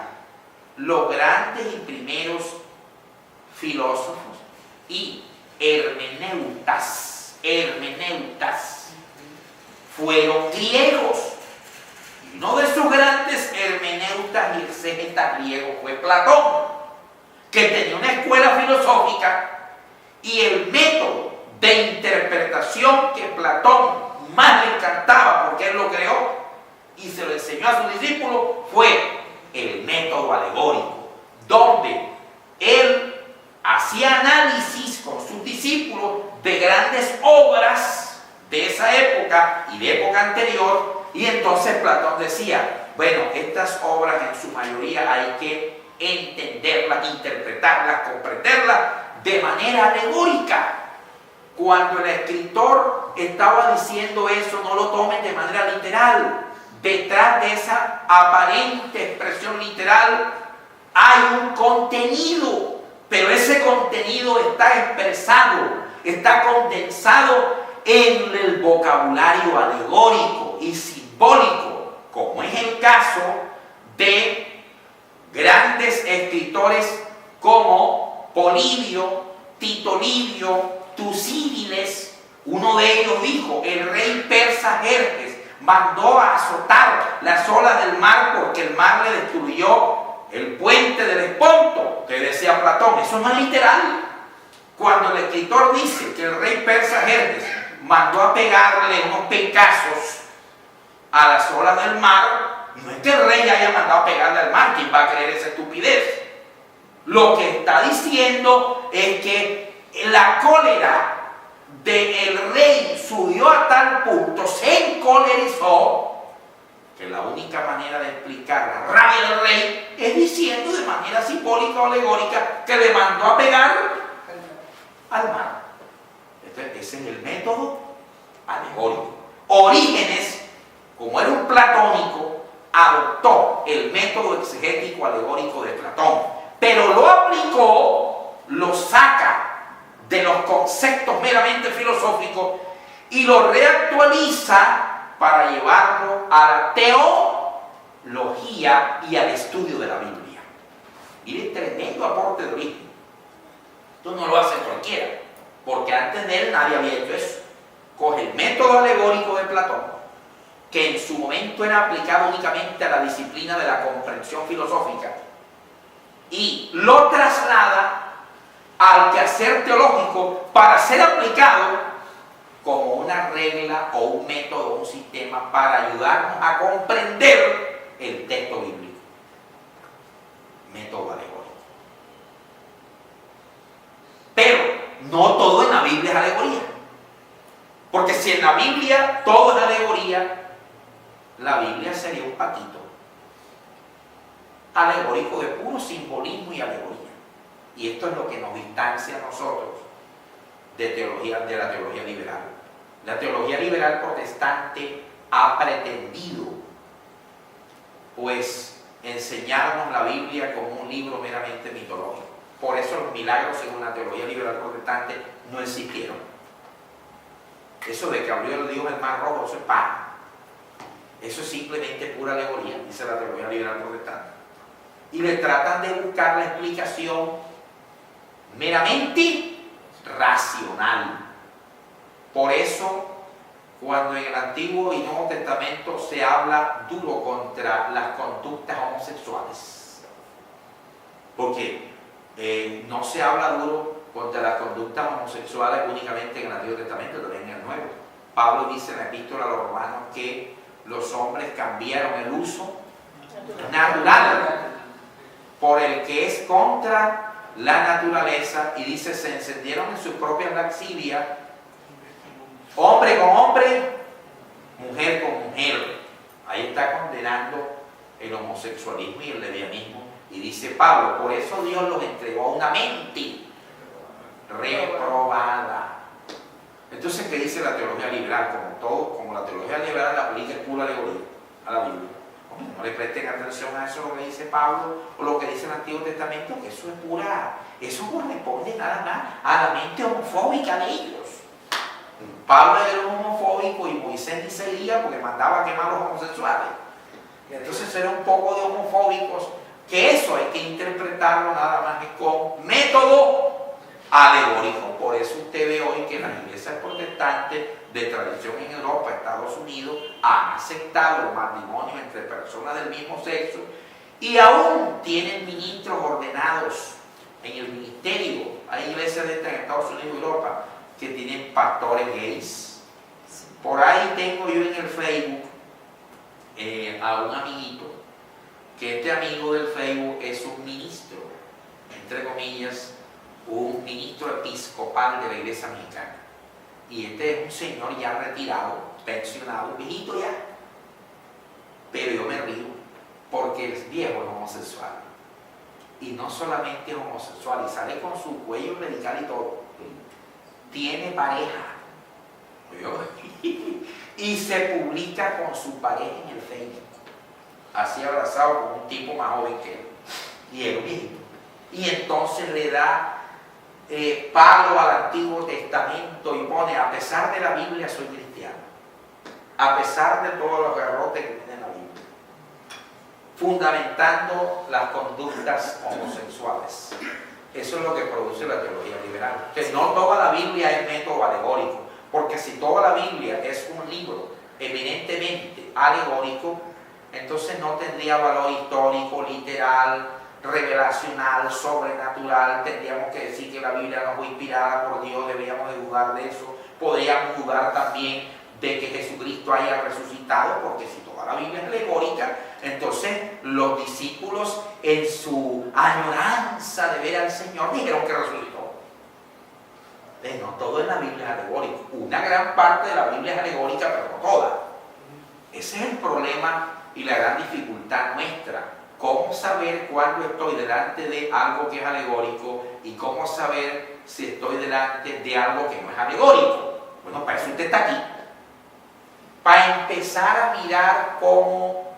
los grandes y primeros filósofos y hermeneutas fueron griegos. Y uno de sus grandes hermeneutas y exégetas griegos fue Platón, que tenía una escuela filosófica, y el método de interpretación que Platón más le encantaba, porque él lo creó y se lo enseñó a sus discípulos, fue el método alegórico, donde él hacía análisis con sus discípulos de grandes obras de esa época y de época anterior, y entonces Platón decía: bueno, estas obras en su mayoría hay que entenderlas, interpretarlas, comprenderlas de manera alegórica. Cuando el escritor estaba diciendo eso, no lo tomen de manera literal. Detrás de esa aparente expresión literal hay un contenido, pero ese contenido está expresado, está condensado en el vocabulario alegórico y simbólico, como es el caso de grandes escritores como Polibio, Tito Livio, Tucídides. Uno de ellos dijo: el rey persa Jerjes mandó a azotar las olas del mar porque el mar le destruyó el puente del Esponto, que decía Platón. Eso no es literal. Cuando el escritor dice que el rey persa Jerjes mandó a pegarle unos pecazos a las olas del mar, no es que el rey haya mandado a pegarle al mar. ¿Quién va a creer esa estupidez? Lo que está diciendo es que la cólera del rey subió a tal punto, se encolerizó, que la única manera de explicar la rabia del rey es diciendo de manera simbólica o alegórica que le mandó a pegar al mar. Ese es el método alegórico. Orígenes, como era un platónico, adoptó el método exegético alegórico de Platón, pero lo aplicó, lo saca de los conceptos meramente filosóficos y lo reactualiza para llevarlo a la teología y al estudio de la Biblia. Miren, tremendo aporte de origen. Esto no lo hace cualquiera, porque antes de él nadie había hecho eso. Coge el método alegórico de Platón, que en su momento era aplicado únicamente a la disciplina de la comprensión filosófica, y lo traslada al quehacer teológico para ser aplicado como una regla o un método, un sistema para ayudarnos a comprender el texto bíblico. Método alegórico. Pero no todo en la Biblia es alegoría, porque si en la Biblia todo es alegoría, la Biblia sería un patito alegórico de puro simbolismo y alegoría. Y esto es lo que nos distancia a nosotros de la teología liberal. La teología liberal protestante ha pretendido, pues, enseñarnos la Biblia como un libro meramente mitológico. Por eso los milagros, según la teología liberal protestante, no existieron. Eso de que abrió Dios el mar rojo, eso es pan. Eso es simplemente pura alegoría, dice la teología liberal protestante. Y le tratan de buscar la explicación meramente racional. Por eso, cuando en el Antiguo y Nuevo Testamento se habla duro contra las conductas homosexuales, porque no se habla duro contra las conductas homosexuales únicamente en el Antiguo Testamento, también en el Nuevo. Pablo dice en la epístola a los romanos que los hombres cambiaron el uso natural por el que es contra la naturaleza, y dice, se encendieron en sus propias lascivias, hombre con hombre, mujer con mujer. Ahí está condenando el homosexualismo y el lesbianismo. Y dice Pablo, por eso Dios los entregó a una mente reprobada. Entonces, ¿qué dice la teología liberal? Como la teología liberal la aplica es pura alegoría a la Biblia. No le presten atención a eso lo que dice Pablo o lo que dice el Antiguo Testamento, que eso es pura, eso corresponde nada más a la mente homofóbica de ellos. Pablo era un homofóbico y Moisés ni se lía porque mandaba a quemar a los homosexuales. Entonces eran un poco de homofóbicos, que eso hay que interpretarlo nada más que con método alegórico. Por eso usted ve hoy que las iglesias protestantes de tradición en Europa, Estados Unidos, han aceptado el matrimonio entre personas del mismo sexo y aún tienen ministros ordenados en el ministerio. Hay iglesias de estas en Estados Unidos y Europa que tienen pastores gays. Por ahí tengo yo en el Facebook a un amiguito, que este amigo del Facebook es un ministro, entre comillas, un ministro episcopal de la iglesia mexicana. Y este es un señor ya retirado, pensionado, viejito ya. Pero yo me río, porque es viejo, es homosexual. Y no solamente es homosexual, y sale con su cuello radical y todo. Tiene pareja. Y se publica con su pareja en el Facebook. Así abrazado con un tipo más joven que él. Y él viejito. Y entonces le da palo al Antiguo Testamento y pone, a pesar de la Biblia soy cristiano, a pesar de todos los garrotes que tiene la Biblia, fundamentando las conductas homosexuales. Eso es lo que produce la teología liberal, que no toda la Biblia es método alegórico, porque si toda la Biblia es un libro eminentemente alegórico, entonces no tendría valor histórico, literal, revelacional, sobrenatural. Tendríamos que decir que la Biblia no fue inspirada por Dios, deberíamos de dudar de eso. Podríamos dudar también de que Jesucristo haya resucitado, porque si toda la Biblia es alegórica, entonces los discípulos en su añoranza de ver al Señor dijeron que resucitó. No todo en la Biblia es alegórico. Una gran parte de la Biblia es alegórica, pero no toda. Ese es el problema y la gran dificultad nuestra. ¿Cómo saber cuándo estoy delante de algo que es alegórico y cómo saber si estoy delante de algo que no es alegórico? Bueno, para eso usted está aquí. Para empezar a mirar cómo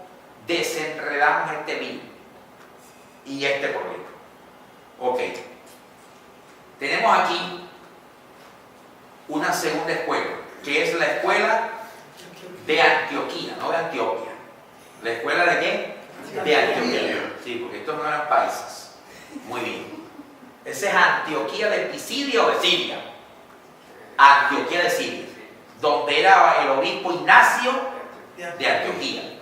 desenredamos este lío y este problema. Ok. Tenemos aquí una segunda escuela, que es la escuela de Antioquía, no de Antioquia. ¿La escuela de qué? De Antioquía. Sí, porque estos no eran países. Muy bien. Esa es Antioquía de Pisidia o de Siria. Antioquía de Siria, donde era el obispo Ignacio de Antioquía.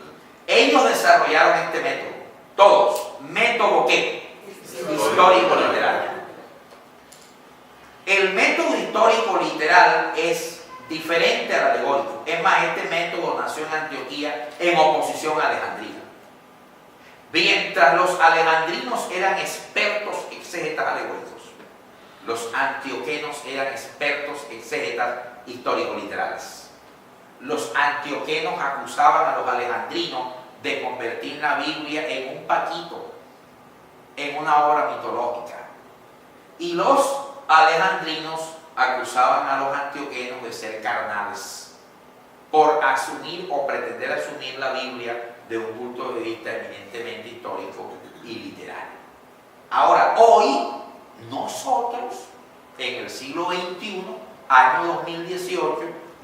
Ellos desarrollaron este método. Todos. ¿Método qué? Histórico literal. El método histórico literal es diferente al alegórico. Es más, este método nació en Antioquía en oposición a Alejandría. Mientras los alejandrinos eran expertos exégetas alegóricos, los antioquenos eran expertos exégetas histórico-literales. Los antioquenos acusaban a los alejandrinos de convertir la Biblia en un paquito, en una obra mitológica. Y los alejandrinos acusaban a los antioquenos de ser carnales por asumir o pretender asumir la Biblia de un punto de vista eminentemente histórico y literario. Ahora, hoy, nosotros, en el siglo XXI, año 2018,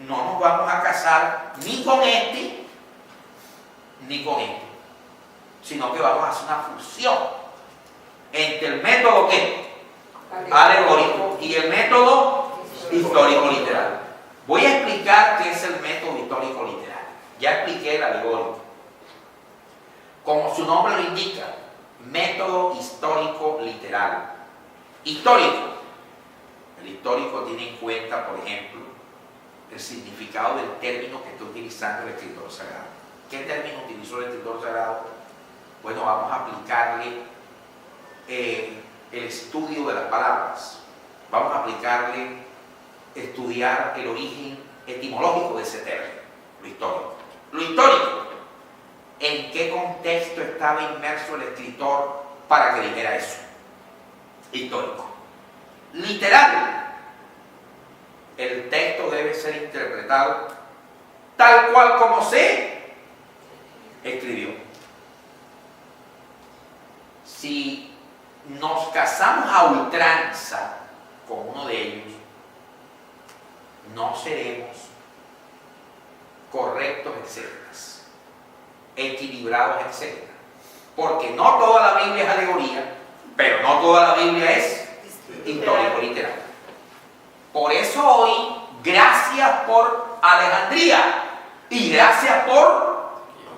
no nos vamos a casar ni con este, ni con este, sino que vamos a hacer una fusión entre el método ¿qué? Alegórico y el método histórico-literal. Voy a explicar qué es el método histórico-literal. Ya expliqué el alegórico. Como su nombre lo indica, método histórico-literal. Histórico, El histórico tiene en cuenta, por ejemplo, el significado del término que está utilizando el escritor sagrado. ¿Qué término utilizó el escritor sagrado? Bueno, vamos a aplicarle el estudio de las palabras. Vamos a aplicarle estudiar el origen etimológico de ese término, lo histórico. Lo histórico, ¿en qué contexto estaba inmerso el escritor para que dijera eso? Histórico. Literal, el texto debe ser interpretado tal cual como se escribió. Si nos casamos a ultranza con uno de ellos, no seremos correctos, etcétera, equilibrados, etcétera. Porque no toda la Biblia es alegoría, pero no toda la Biblia es histórico, literal. Por eso hoy, gracias por Alejandría y gracias por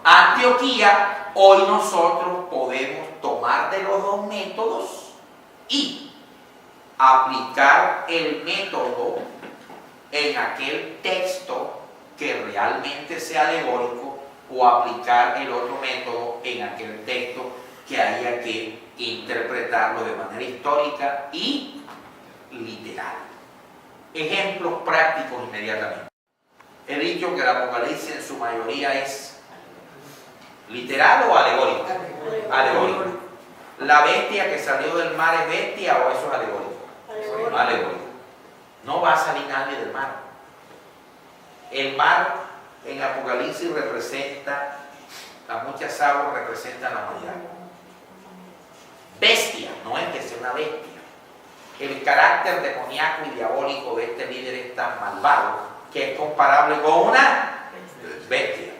Antioquía, hoy nosotros podemos tomar de los dos métodos y aplicar el método en aquel texto que realmente sea alegórico o aplicar el otro método en aquel texto que haya que interpretarlo de manera histórica y literal. Ejemplos prácticos inmediatamente. He dicho que el Apocalipsis en su mayoría es literal o alegórico. Alegórico. ¿La bestia que salió del mar es bestia o eso es alegórico? Alegórico. No va a salir nadie del mar. El mar en Apocalipsis representa, a muchas aguas representan la humanidad. Bestia, no es que sea una bestia. El carácter demoníaco y diabólico de este líder es tan malvado que es comparable con una bestia.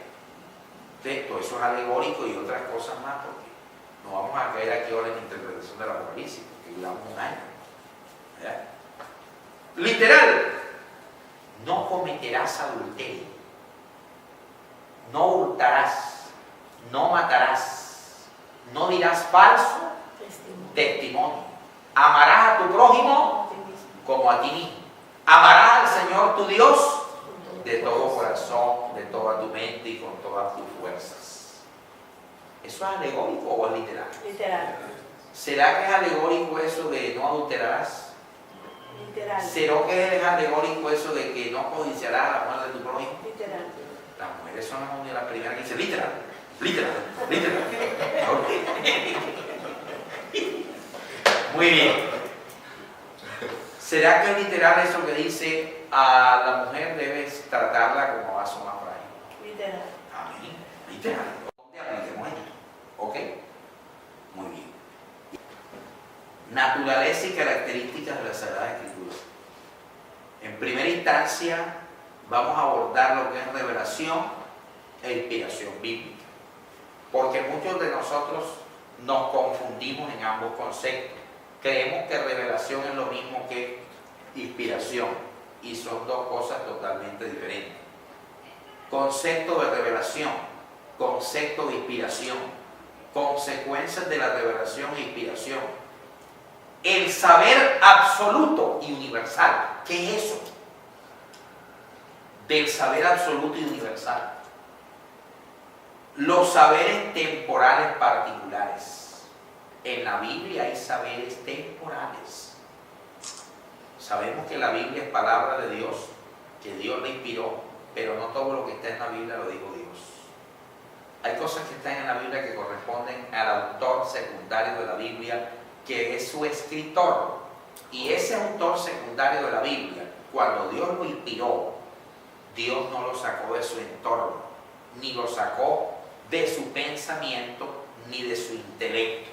Todo eso es alegórico y otras cosas más, porque no vamos a caer aquí ahora en la interpretación del Apocalipsis, porque duramos un año. ¿Verdad? Literal, no cometerás adulterio, no hurtarás, no matarás, no dirás falso testimonio, amarás a tu prójimo como a ti mismo, amarás al Señor tu Dios de todo corazón, de toda tu mente y con todas tus fuerzas. ¿Eso es alegórico o es literal? Literal. ¿Será que es alegórico eso de no adulterarás? Literal. ¿Será que es alegórico eso de que no codiciarás a la mujer de tu prójimo? Literal. Las mujeres son una de las primeras que dicen literal, literal, literal. Muy bien. ¿Será que es literal eso que dice a la mujer debes tratarla como vaso más frágil? Literal. Amén. Literal. ¿Dónde apliquemos esto? ¿Ok? Muy bien. Naturaleza y características de la Sagrada Escritura. En primera instancia, vamos a abordar lo que es revelación e inspiración bíblica. Porque muchos de nosotros nos confundimos en ambos conceptos. Creemos que revelación es lo mismo que inspiración y son dos cosas totalmente diferentes. Concepto de revelación, concepto de inspiración, consecuencias de la revelación e inspiración. El saber absoluto y universal. ¿Qué es eso? Del saber absoluto y universal. Los saberes temporales particulares. En la Biblia hay saberes temporales. Sabemos que la Biblia es palabra de Dios, que Dios la inspiró, pero no todo lo que está en la Biblia lo dijo Dios. Hay cosas que están en la Biblia que corresponden al autor secundario de la Biblia, que es su escritor. Y ese autor secundario de la Biblia, cuando Dios lo inspiró, Dios no lo sacó de su entorno, ni lo sacó de su pensamiento, ni de su intelecto.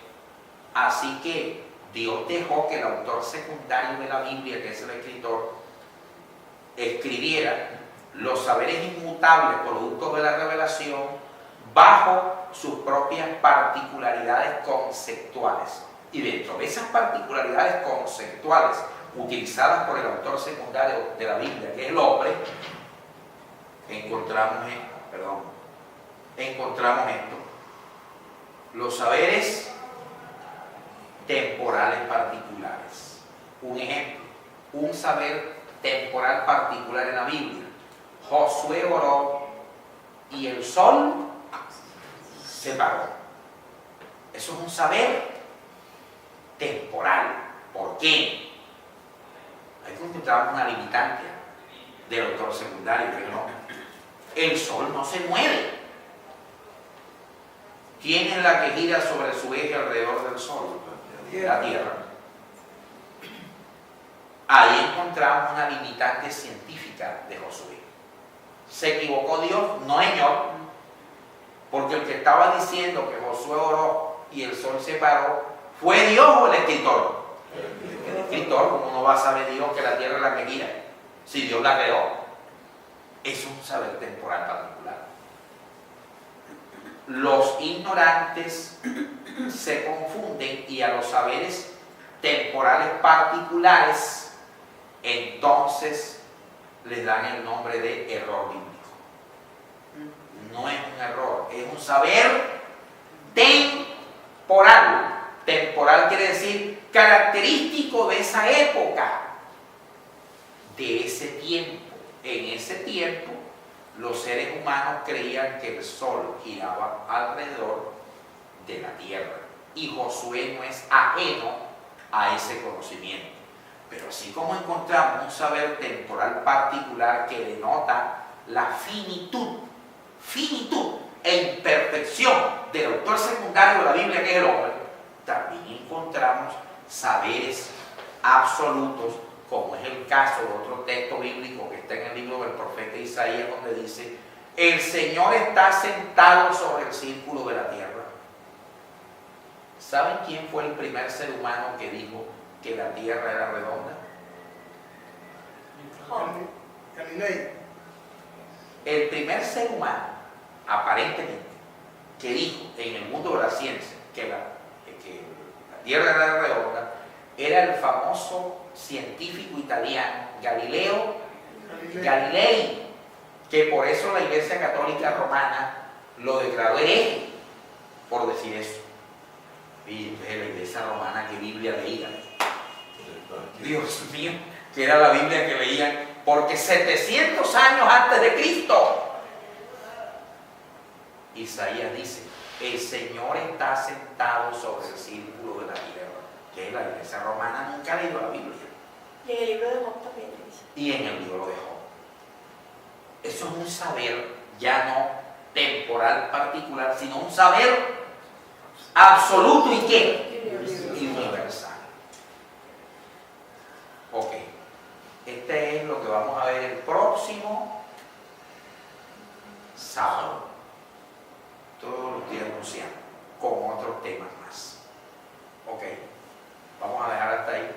Así que Dios dejó que el autor secundario de la Biblia, que es el escritor, escribiera los saberes inmutables productos de la revelación bajo sus propias particularidades conceptuales. Y dentro de esas particularidades conceptuales utilizadas por el autor secundario de la Biblia, que es el hombre, encontramos esto. Los saberes temporales particulares. Un ejemplo, un saber temporal particular en la Biblia. Josué oró y el sol se paró. Eso es un saber temporal. ¿Por qué? Hay que encontrar una limitante del doctor secundario, que no. El sol no se mueve. ¿Quién es la que gira sobre su eje alrededor del sol? La Tierra. Ahí encontramos una limitante científica de Josué. ¿Se equivocó Dios? No, señor. Porque el que estaba diciendo que Josué oró y el sol se paró, ¿fue Dios o el escritor? El escritor. ¿Cómo no va a saber Dios que la tierra es la que gira? Si Dios la creó. Es un saber temporal particular. Los ignorantes se confunden y a los saberes temporales particulares entonces les dan el nombre de error bíblico. No es un error, es un saber temporal. Temporal quiere decir característico de esa época, de ese tiempo. En ese tiempo los seres humanos creían que el sol giraba alrededor de la tierra y Josué no es ajeno a ese conocimiento. Pero así como encontramos un saber temporal particular que denota la finitud e imperfección del autor secundario de la Biblia, que es el hombre, también encontramos saberes absolutos, como es el caso de otro texto bíblico que está en el libro del profeta Isaías, donde dice: el Señor está sentado sobre el círculo de la tierra. ¿Saben quién fue el primer ser humano que dijo que la tierra era redonda? Galilei. El primer ser humano, aparentemente, que dijo en el mundo de la ciencia que la tierra era redonda, era el famoso científico italiano Galileo Galilei, que por eso la Iglesia Católica Romana lo declaró hereje por decir eso. Y entonces la Iglesia Romana, ¿qué Biblia leía? Dios mío, que era la Biblia que leían, porque 700 años antes de Cristo, Isaías dice: el Señor está sentado sobre el círculo de la tierra. Que la Iglesia Romana nunca ha leído la Biblia. Y en el libro de Job también dice. Y en el libro de Job. Eso es un saber ya no temporal particular, sino un saber absoluto y ¿qué? Universal. Ok. Este es lo que vamos a ver el próximo sábado. Todo lo estoy anunciando con otros temas más. Ok. Vamos a dejar hasta ahí.